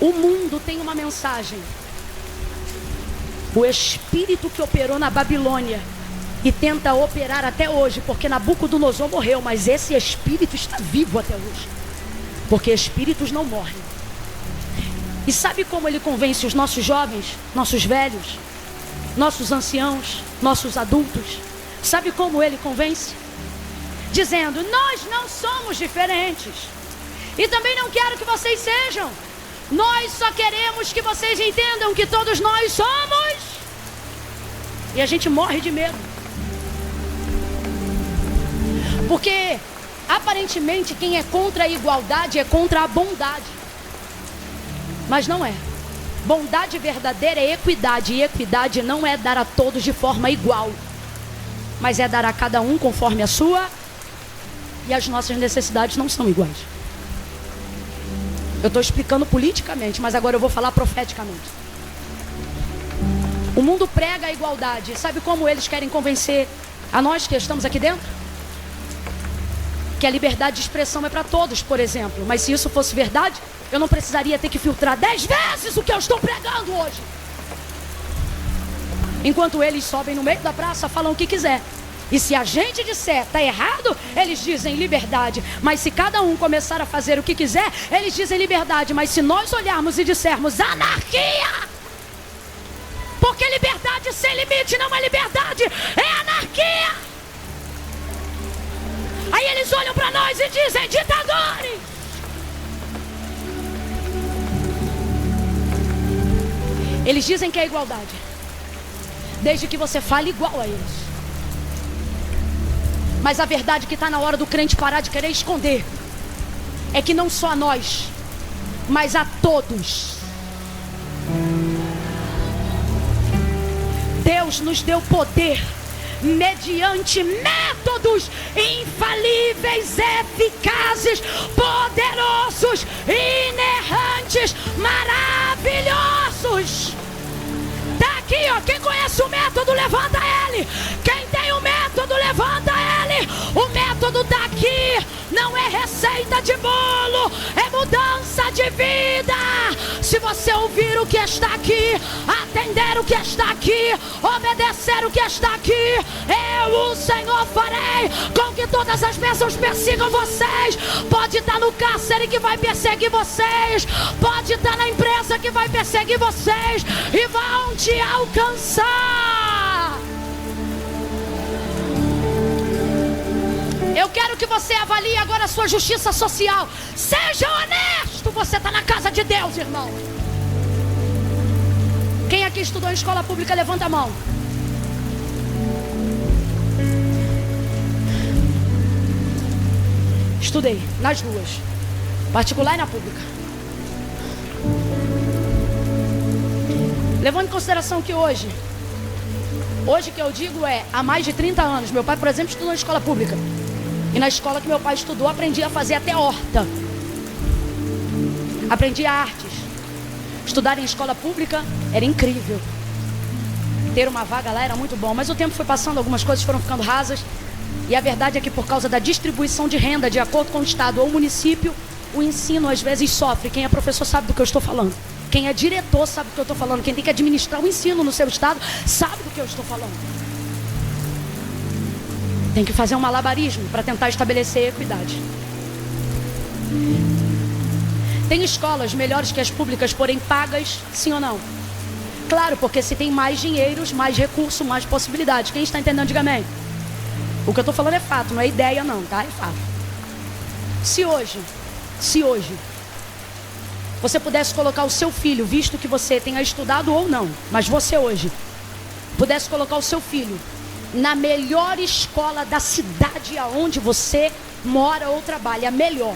O mundo tem uma mensagem. O espírito que operou na Babilônia e tenta operar até hoje, porque Nabucodonosor morreu, mas esse espírito está vivo até hoje, porque espíritos não morrem. E sabe como ele convence os nossos jovens, nossos velhos, nossos anciãos, nossos adultos? Sabe como ele convence? Dizendo: nós não somos diferentes, e também não quero que vocês sejam. Nós só queremos que vocês entendam que todos nós somos. E a gente morre de medo, porque aparentemente quem é contra a igualdade é contra a bondade. Mas não é. Bondade verdadeira é equidade. E equidade não é dar a todos de forma igual, mas é dar a cada um conforme a sua. E as nossas necessidades não são iguais. Eu estou explicando politicamente, mas agora eu vou falar profeticamente. O mundo prega a igualdade. Sabe como eles querem convencer a nós que estamos aqui dentro? Que a liberdade de expressão é para todos, por exemplo. Mas se isso fosse verdade, eu não precisaria ter que filtrar 10 vezes o que eu estou pregando hoje. Enquanto eles sobem no meio da praça, falam o que quiser. E se a gente disser está errado, eles dizem liberdade. Mas se cada um começar a fazer o que quiser, eles dizem liberdade. Mas se nós olharmos e dissermos anarquia, porque liberdade sem limite não é liberdade, é anarquia. Aí eles olham para nós e dizem ditadores. Eles dizem que é igualdade, desde que você fale igual a eles. Mas a verdade que está na hora do crente parar de querer esconder é que não só a nós, mas a todos, Deus nos deu poder mediante métodos infalíveis, eficazes, poderosos, inerrantes, maravilhosos. Tá aqui, ó. Quem conhece o método, levanta ele. Quem tem o método, levanta ele. O método tá aqui. Não é receita de bolo, é mudança de vida. Se você ouvir o que está aqui, atender o que está aqui, obedecer o que está aqui, eu, o Senhor, farei com que todas as bênçãos persigam vocês. Pode estar no cárcere que vai perseguir vocês, pode estar na empresa que vai perseguir vocês e vão te alcançar. Eu quero que você avalie agora a sua justiça social. Seja honesto, você está na casa de Deus, irmão. Quem aqui estudou em escola pública, levanta a mão. Estudei nas duas, particular e na pública. Levando em consideração que hoje que eu digo é há mais de 30 anos. Meu pai, por exemplo, estudou em escola pública. E na escola que meu pai estudou, aprendi a fazer até horta. Aprendi artes. Estudar em escola pública era incrível. Ter uma vaga lá era muito bom. Mas o tempo foi passando, algumas coisas foram ficando rasas. E a verdade é que por causa da distribuição de renda, de acordo com o estado ou o município, o ensino às vezes sofre. Quem é professor sabe do que eu estou falando. Quem é diretor sabe do que eu estou falando. Quem tem que administrar o ensino no seu estado sabe do que eu estou falando. Tem que fazer um malabarismo para tentar estabelecer equidade. Tem escolas melhores que as públicas, porém pagas, sim ou não? Claro, porque se tem mais dinheiros, mais recurso, mais possibilidades. Quem está entendendo, diga amém. O que eu estou falando é fato, não é ideia não, tá? É fato. Se hoje você pudesse colocar o seu filho, visto que você tenha estudado ou não, mas você hoje pudesse colocar o seu filho na melhor escola da cidade aonde você mora ou trabalha, melhor,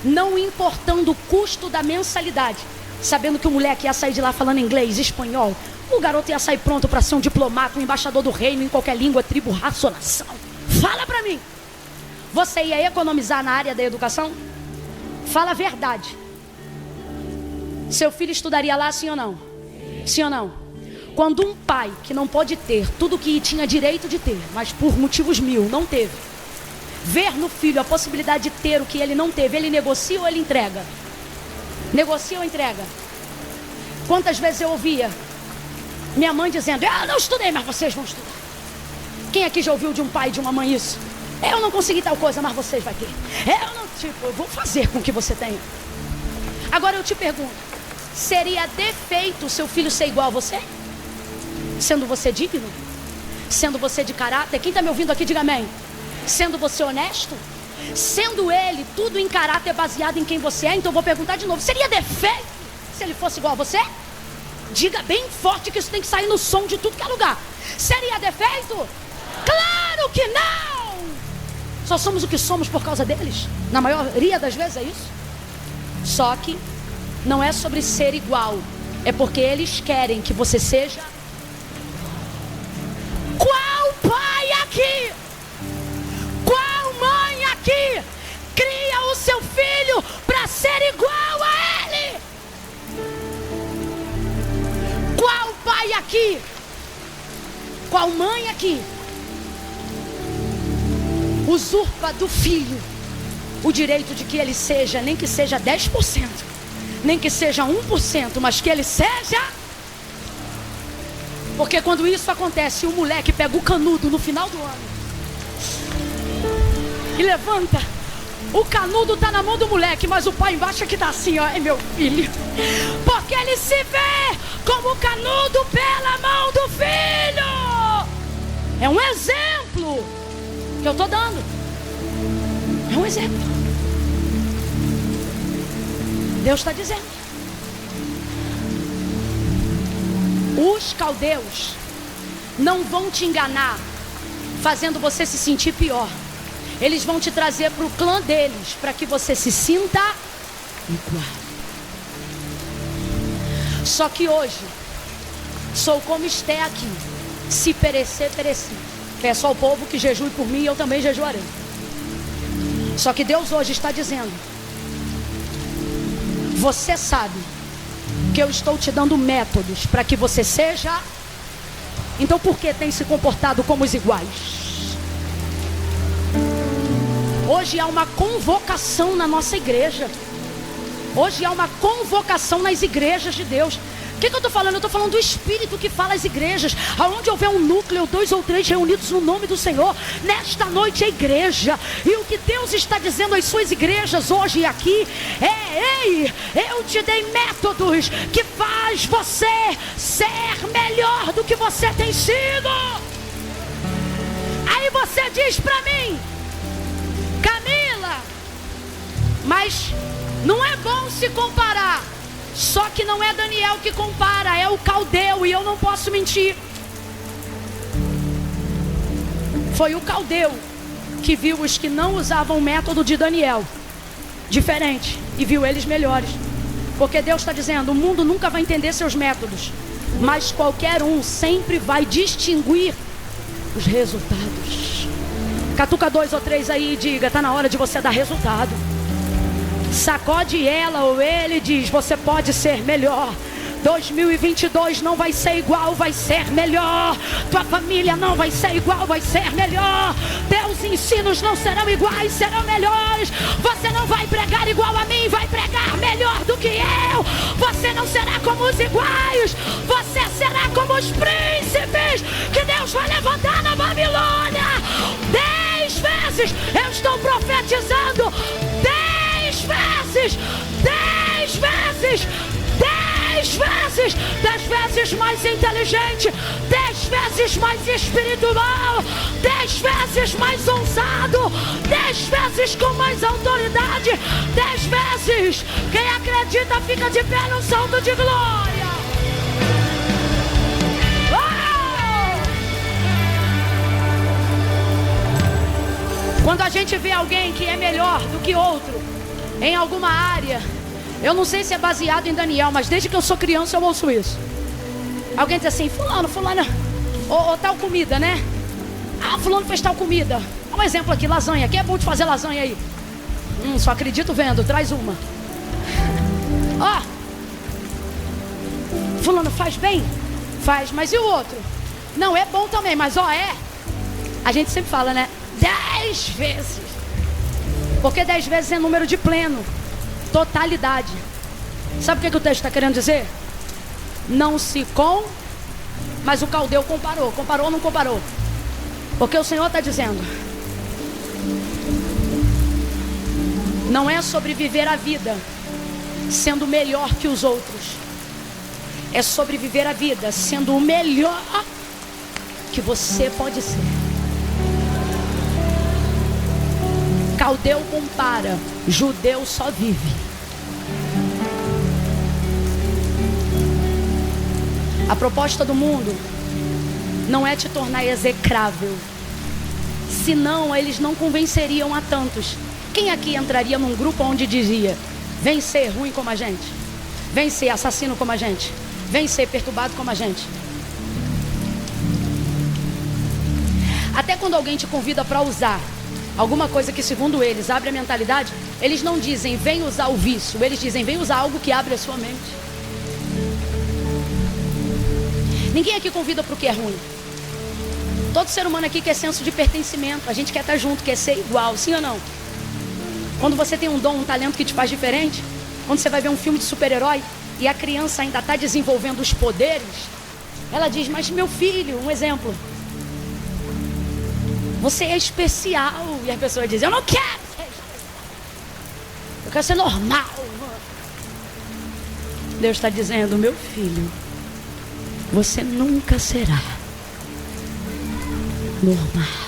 não importando o custo da mensalidade, sabendo que o moleque ia sair de lá falando inglês, espanhol, o garoto ia sair pronto para ser um diplomata, um embaixador do reino em qualquer língua, tribo, raça ou nação. Fala para mim, você ia economizar na área da educação? Fala a verdade. Seu filho estudaria lá, sim ou não? Sim ou não? Quando um pai que não pode ter tudo que tinha direito de ter, mas por motivos mil não teve, ver no filho a possibilidade de ter o que ele não teve, ele negocia ou ele entrega? Negocia ou entrega? Quantas vezes eu ouvia minha mãe dizendo: eu não estudei, mas vocês vão estudar. Quem aqui já ouviu de um pai e de uma mãe isso? Eu não consegui tal coisa, mas vocês vão ter. Eu vou fazer com que você tenha. Agora eu te pergunto, seria defeito seu filho ser igual a você? Sendo você digno? Sendo você de caráter? Quem está me ouvindo aqui, diga amém. Sendo você honesto? Sendo ele tudo em caráter baseado em quem você é? Então eu vou perguntar de novo, seria defeito se ele fosse igual a você? Diga bem forte que isso tem que sair no som de tudo que é lugar. Seria defeito? Claro que não! Só somos o que somos por causa deles. Na maioria das vezes é isso. Só que não é sobre ser igual, é porque eles querem que você seja. Qual pai aqui, qual mãe aqui cria o seu filho para ser igual a ele? Qual pai aqui, qual mãe aqui usurpa do filho o direito de que ele seja, nem que seja 10%, nem que seja 1%, mas que ele seja? Porque quando isso acontece, o moleque pega o canudo no final do ano e levanta. O canudo está na mão do moleque, mas o pai embaixo é que está assim, ó, é meu filho. Porque ele se vê como o canudo pela mão do filho. É um exemplo que eu estou dando. É um exemplo. Deus está dizendo. Os caldeus não vão te enganar fazendo você se sentir pior. Eles vão te trazer para o clã deles, para que você se sinta igual. Só que hoje sou como Esté aqui. Se perecer, pereci. Peço ao povo que jejue por mim e eu também jejuarei. Só que Deus hoje está dizendo: você sabe que eu estou te dando métodos para que você seja. Então por que tem se comportado como os iguais? Hoje há uma convocação na nossa igreja. Hoje há uma convocação nas igrejas de Deus. O que eu estou falando? Eu estou falando do Espírito que fala às igrejas. Aonde houver um núcleo, 2 ou 3 reunidos no nome do Senhor, nesta noite é igreja. E o que Deus está dizendo às suas igrejas hoje e aqui é: ei, eu te dei métodos que faz você ser melhor do que você tem sido. Aí você diz para mim: Camila, mas não é bom se comparar. Só que não é Daniel que compara, é o caldeu, e eu não posso mentir. Foi o caldeu que viu os que não usavam o método de Daniel diferente e viu eles melhores. Porque Deus está dizendo: o mundo nunca vai entender seus métodos, mas qualquer um sempre vai distinguir os resultados. Catuca 2 ou 3 aí e diga: está na hora de você dar resultado. Sacode ela ou ele e diz: você pode ser melhor. 2022 não vai ser igual, vai ser melhor. Tua família não vai ser igual, vai ser melhor. Teus ensinos não serão iguais, serão melhores. Você não vai pregar igual a mim, vai pregar melhor do que eu. Você não será como os iguais, você será como os príncipes que Deus vai levantar na Babilônia. 10 vezes eu estou profetizando. 10 vezes, 10 vezes, 10 vezes, 10 vezes mais inteligente, 10 vezes mais espiritual, 10 vezes mais ousado, 10 vezes com mais autoridade, 10 vezes. Quem acredita fica de pé no salto de glória. Oh! gente vê alguém que é melhor do que outro em alguma área, eu não sei se é baseado em Daniel, mas desde que eu sou criança eu ouço isso. Alguém diz assim: fulano, ou tal comida, né? Ah, fulano fez tal comida. Um exemplo aqui, lasanha. Quem é bom de fazer lasanha aí? Só acredito vendo, traz uma. Ó, fulano faz bem? Faz, mas e o outro? Não, é bom também, mas a gente sempre fala, né? 10 vezes. Porque 10 vezes é número de pleno, totalidade. Sabe o que o texto está querendo dizer? Não se mas o caldeu comparou. Comparou ou não comparou? Porque o Senhor está dizendo: não é sobre viver a vida sendo melhor que os outros. É sobre viver a vida sendo o melhor que você pode ser. Caldeu compara, judeu só vive. A proposta do mundo não é te tornar execrável, senão eles não convenceriam a tantos. Quem aqui entraria num grupo onde dizia: vem ser ruim como a gente, vem ser assassino como a gente, vem ser perturbado como a gente? Até quando alguém te convida para usar alguma coisa que, segundo eles, abre a mentalidade, eles não dizem vem usar o vício, eles dizem vem usar algo que abre a sua mente. Ninguém aqui convida para o que é ruim. Todo ser humano aqui quer senso de pertencimento. A gente quer estar junto, quer ser igual, sim ou não? Quando você tem um dom, um talento que te faz diferente, quando você vai ver um filme de super-herói e a criança ainda está desenvolvendo os poderes, ela diz: mas meu filho, um exemplo, você é especial. E a pessoa diz: eu não quero ser especial, eu quero ser normal. Deus está dizendo: meu filho, você nunca será normal.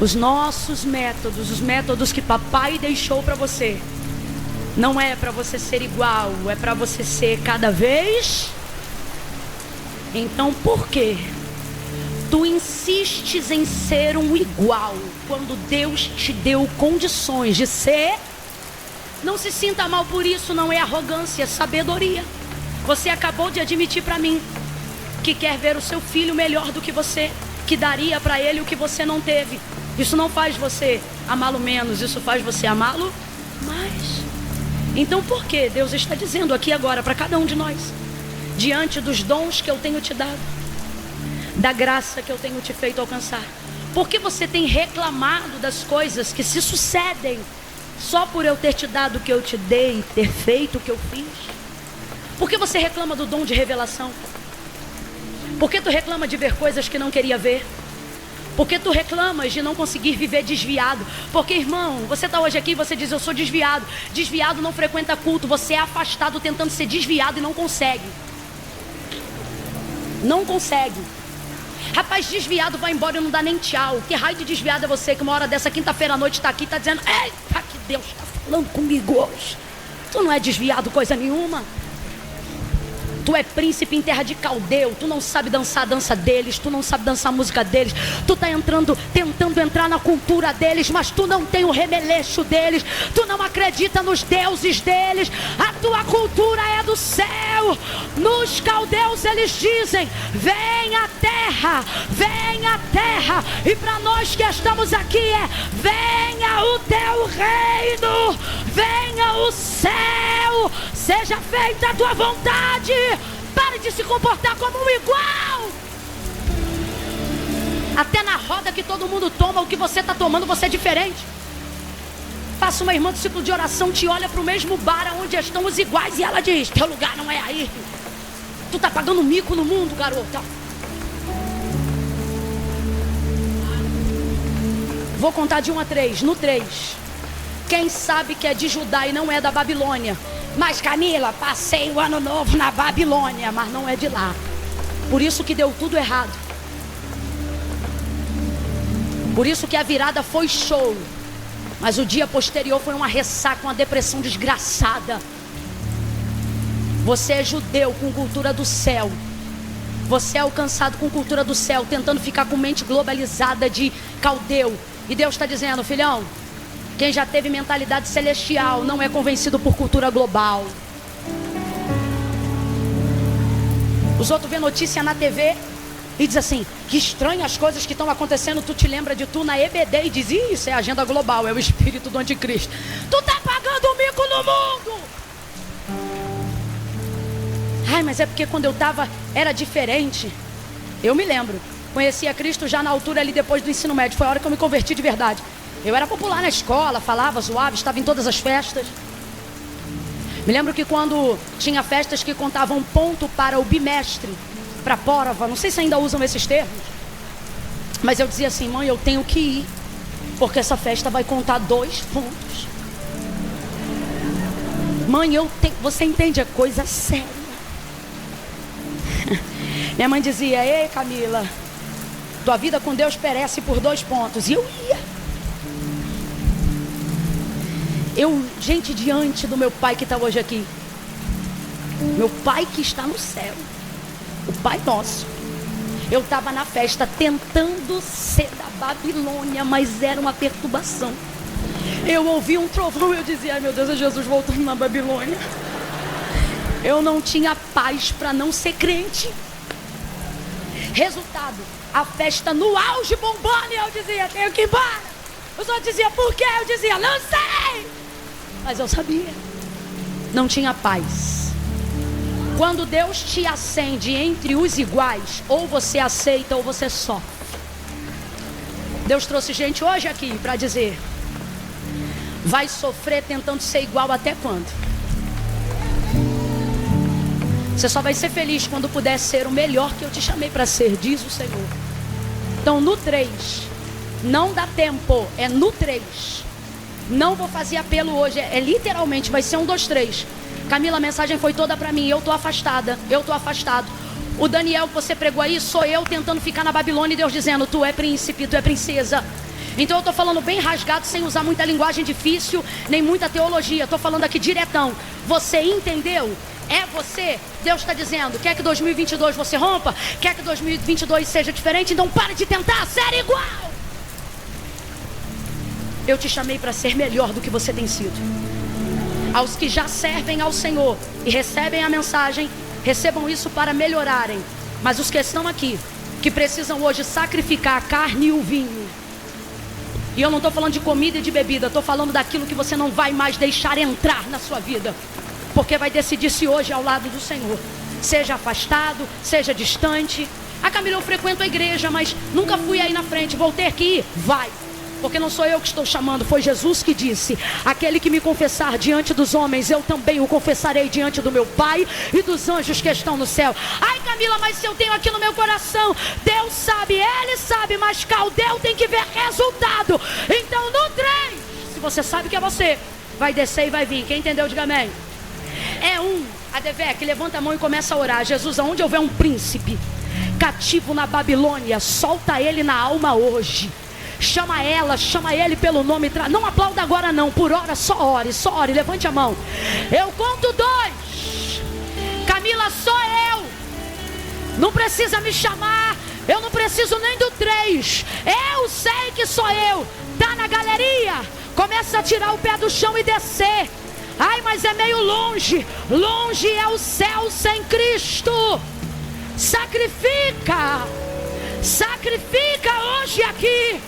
Os nossos métodos, os métodos que papai deixou para você, não é para você ser igual, é para você ser cada vez. Então por quê? Tu insistes em ser um igual, quando Deus te deu condições de ser? Não se sinta mal por isso, não é arrogância, é sabedoria. Você acabou de admitir para mim que quer ver o seu filho melhor do que você, que daria para ele o que você não teve. Isso não faz você amá-lo menos, isso faz você amá-lo mais. Então por que Deus está dizendo aqui agora para cada um de nós, diante dos dons que eu tenho te dado, da graça que eu tenho te feito alcançar, por que você tem reclamado das coisas que se sucedem só por eu ter te dado o que eu te dei, ter feito o que eu fiz? Por que você reclama do dom de revelação? Por que tu reclama de ver coisas que não queria ver? Por que tu reclamas de não conseguir viver desviado? Porque, irmão, você está hoje aqui e você diz: eu sou desviado. Desviado não frequenta culto. Você é afastado tentando ser desviado e não consegue. Não consegue. Rapaz, desviado vai embora e não dá nem tchau. Que raio de desviado é você que uma hora dessa quinta-feira à noite está aqui e está dizendo: eita, que Deus está falando comigo hoje. Tu não é desviado coisa nenhuma. Tu é príncipe em terra de Caldeu. Tu não sabe dançar a dança deles. Tu não sabe dançar a música deles. Tu tá tentando entrar na cultura deles, mas tu não tem o remeleixo deles. Tu não acredita nos deuses deles. A tua cultura é do céu. Nos caldeus eles dizem: vem a terra, vem a terra. E para nós que estamos aqui é: venha o teu reino, venha o céu, seja feita a tua vontade. Pare de se comportar como um igual. Até na roda que todo mundo toma, o que você está tomando, você é diferente. Faça uma irmã do ciclo de oração, te olha para o mesmo bar onde estão os iguais e ela diz: teu lugar não é aí. Tu tá pagando mico no mundo, garota. Vou contar de 1 a 3. No 3, quem sabe que é de Judá e não é da Babilônia? Mas Camila, passei o ano novo na Babilônia, mas não é de lá. Por isso que deu tudo errado. Por isso que a virada foi show, mas o dia posterior foi uma ressaca, uma depressão desgraçada. Você é judeu com cultura do céu, Você é alcançado com cultura do céu, tentando ficar com mente globalizada de caldeu. E Deus está dizendo, filhão, quem já teve mentalidade celestial não é convencido por cultura global. Os outros vêem notícia na TV e diz assim, que estranho as coisas que estão acontecendo. Tu te lembra de tu na EBD e diz, isso é agenda global, é o espírito do anticristo. Tu tá pagando um mico no mundo. Ai, mas é porque quando eu tava era diferente. Eu me lembro, conhecia Cristo já na altura ali depois do ensino médio. Foi a hora que eu me converti de verdade. Eu era popular na escola, falava, zoava, estava em todas as festas. Me lembro que quando tinha festas que contavam ponto para o bimestre, para a prova, não sei se ainda usam esses termos, mas eu dizia assim, mãe, eu tenho que ir, porque essa festa vai contar 2 pontos. Mãe, você entende, é coisa séria. Minha mãe dizia, ei Camila, tua vida com Deus perece por 2 pontos. E eu ia. Gente, diante do meu pai que está hoje aqui, meu pai que está no céu, o Pai Nosso, eu estava na festa tentando ser da Babilônia, mas era uma perturbação. Eu ouvi um trovão e eu dizia, ai meu Deus, é Jesus voltando na Babilônia. Eu não tinha paz para não ser crente. Resultado, a festa no auge bombando e eu dizia, tenho que ir embora. Os outros diziam, por quê? Eu dizia, não sei. Mas eu sabia. Não tinha paz. Quando Deus te acende entre os iguais, ou você aceita ou você sofre. Deus trouxe gente hoje aqui para dizer, vai sofrer tentando ser igual até quando? Você só vai ser feliz quando puder ser o melhor que eu te chamei para ser, diz o Senhor. Então no 3, não dá tempo, é no 3. Não vou fazer apelo hoje, é literalmente, vai ser 1, 2, 3. Camila, a mensagem foi toda para mim, eu tô afastada, eu tô afastado. O Daniel que você pregou aí, sou eu tentando ficar na Babilônia e Deus dizendo, tu é príncipe, tu é princesa. Então eu tô falando bem rasgado, sem usar muita linguagem difícil, nem muita teologia. Tô falando aqui diretão. Você entendeu? É você. Deus está dizendo, quer que 2022 você rompa? Quer que 2022 seja diferente? Então pare de tentar ser igual. Eu te chamei para ser melhor do que você tem sido. Aos que já servem ao Senhor e recebem a mensagem, recebam isso para melhorarem. Mas os que estão aqui, que precisam hoje sacrificar a carne e o vinho. E eu não estou falando de comida e de bebida, estou falando daquilo que você não vai mais deixar entrar na sua vida. Porque vai decidir se hoje é ao lado do Senhor. Seja afastado, seja distante. Ah, Camila, eu frequento a igreja, mas nunca fui aí na frente, vou ter que ir? Vai. Porque não sou eu que estou chamando, foi Jesus que disse, aquele que me confessar diante dos homens, eu também o confessarei diante do meu Pai e dos anjos que estão no céu. Ai Camila, mas se eu tenho aqui no meu coração, Deus sabe, Ele sabe, mas Caldeu tem que ver resultado. Então no 3, se você sabe que é você, vai descer e vai vir. Quem entendeu, diga amém. É a Devec, levanta a mão e começa a orar. Jesus, aonde houver um príncipe cativo na Babilônia, solta ele na alma hoje. Chama ela, chama ele pelo nome. Não aplauda agora não, por hora só ore, levante a mão. Eu conto 2. Camila, sou eu. Não precisa me chamar, eu não preciso nem do 3. Eu sei que sou eu. Tá na galeria, começa a tirar o pé do chão e descer. Ai, mas é meio longe. Longe é o céu sem Cristo. Sacrifica hoje aqui.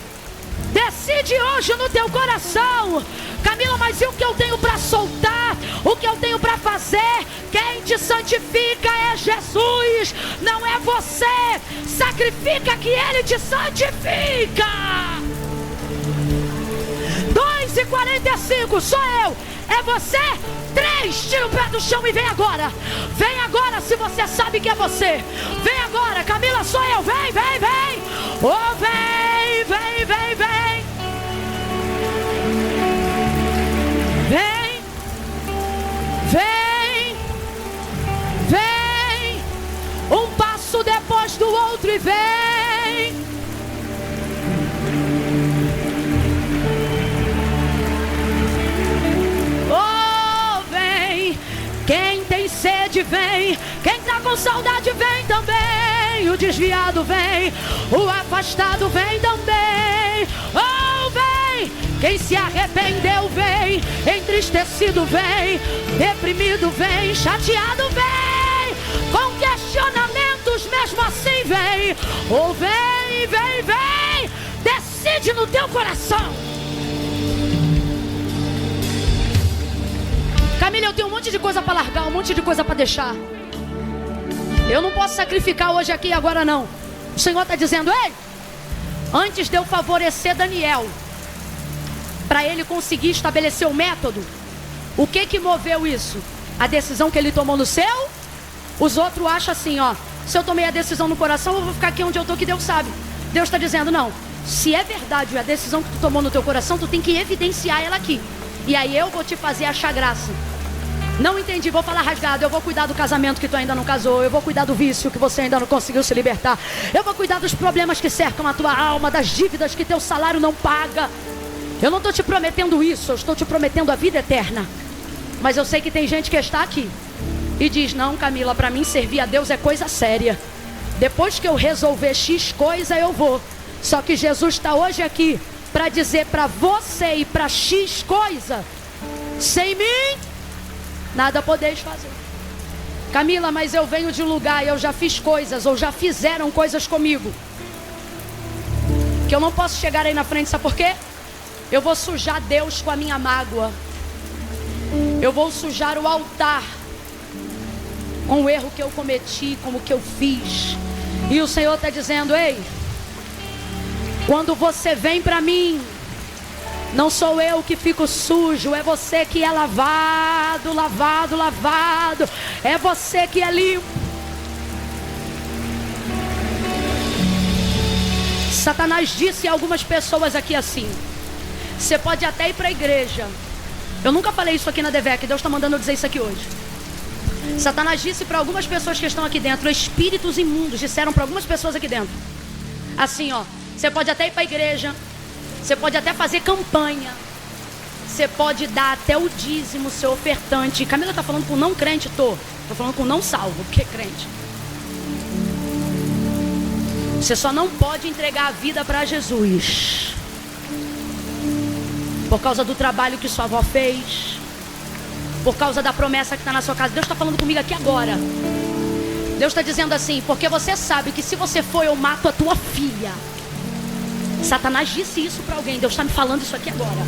Decide hoje no teu coração. Camila, mas e o que eu tenho para soltar? O que eu tenho para fazer? Quem te santifica é Jesus, não é você. Sacrifica que Ele te santifica. 2:45, sou eu. É você? 3, tira o pé do chão e vem agora. Vem agora se você sabe que é você. Vem agora, Camila, sou eu. Vem. Oh, vem. Vem. Um passo depois do outro e vem. Oh, vem. Quem tem sede, vem. Quem tá com saudade, vem também. caminho desviado vem, o afastado vem também. Oh, vem! Quem se arrependeu vem, entristecido vem, deprimido vem, chateado vem, com questionamentos mesmo assim vem. Oh, vem, vem, vem! Decide no teu coração. Camila, eu tenho um monte de coisa para largar, um monte de coisa para deixar. Eu não posso sacrificar hoje aqui e agora não. O Senhor está dizendo: ei, antes de eu favorecer Daniel, para ele conseguir estabelecer o método, o que moveu isso? A decisão que ele tomou no seu? Os outros acham assim, ó, se eu tomei a decisão no coração, eu vou ficar aqui onde eu estou, que Deus sabe. Deus está dizendo: não, se é verdade a decisão que tu tomou no teu coração, tu tem que evidenciar ela aqui. E aí eu vou te fazer achar graça. Não entendi, vou falar rasgado. Eu vou cuidar do casamento que tu ainda não casou. Eu vou cuidar do vício que você ainda não conseguiu se libertar. Eu vou cuidar dos problemas que cercam a tua alma, das dívidas que teu salário não paga. Eu não estou te prometendo isso, eu estou te prometendo a vida eterna. Mas eu sei que tem gente que está aqui e diz: não, Camila, para mim servir a Deus é coisa séria. Depois que eu resolver X coisa, eu vou. Só que Jesus está hoje aqui para dizer para você e para X coisa: sem mim nada podeis fazer. Camila, mas eu venho de um lugar e eu já fiz coisas, ou já fizeram coisas comigo, que eu não posso chegar aí na frente, sabe por quê? Eu vou sujar Deus com a minha mágoa. Eu vou sujar o altar com o erro que eu cometi, com o que eu fiz. E o Senhor está dizendo: ei, quando você vem para mim, não sou eu que fico sujo, é você que é lavado, lavado, lavado. É você que é limpo. Satanás disse a algumas pessoas aqui assim: você pode até ir para a igreja. Eu nunca falei isso aqui na DVEC, Deus está mandando eu dizer isso aqui hoje. Satanás disse para algumas pessoas que estão aqui dentro, espíritos imundos disseram para algumas pessoas aqui dentro, assim, ó: você pode até ir para a igreja, você pode até fazer campanha, você pode dar até o dízimo, ser ofertante. Camila está falando com não crente, estou falando com não salvo, porque é crente. Você só não pode entregar a vida para Jesus por causa do trabalho que sua avó fez, por causa da promessa que está na sua casa. Deus está falando comigo aqui agora. Deus está dizendo assim: porque você sabe que se você for, eu mato a tua filha. Satanás disse isso para alguém. Deus está me falando isso aqui agora.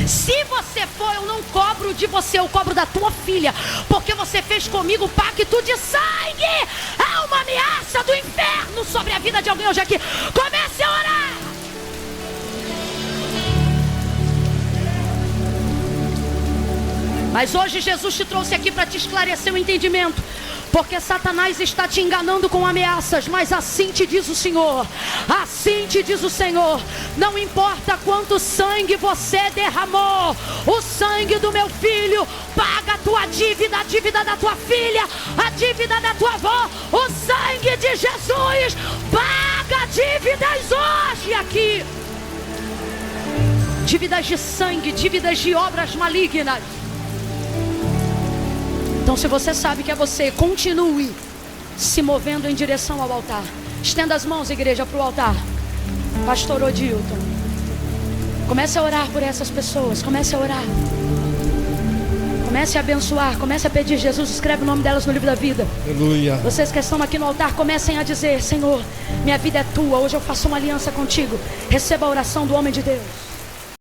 Se você for, eu não cobro de você, eu cobro da tua filha, porque você fez comigo pacto de sangue. Há uma ameaça do inferno sobre a vida de alguém hoje aqui. Comece a orar. Mas hoje Jesus te trouxe aqui para te esclarecer o entendimento, porque Satanás está te enganando com ameaças, mas assim te diz o Senhor, assim te diz o Senhor: não importa quanto sangue você derramou, o sangue do meu filho paga a tua dívida, a dívida da tua filha, a dívida da tua avó. O sangue de Jesus paga dívidas hoje aqui, dívidas de sangue, dívidas de obras malignas. Então, se você sabe que é você, continue se movendo em direção ao altar. Estenda as mãos, igreja, para o altar. Pastor Odilton, comece a orar por essas pessoas. Comece a orar. Comece a abençoar. Comece a pedir: Jesus, escreve o nome delas no livro da vida. Aleluia. Vocês que estão aqui no altar, comecem a dizer: Senhor, minha vida é tua. Hoje eu faço uma aliança contigo. Receba a oração do homem de Deus.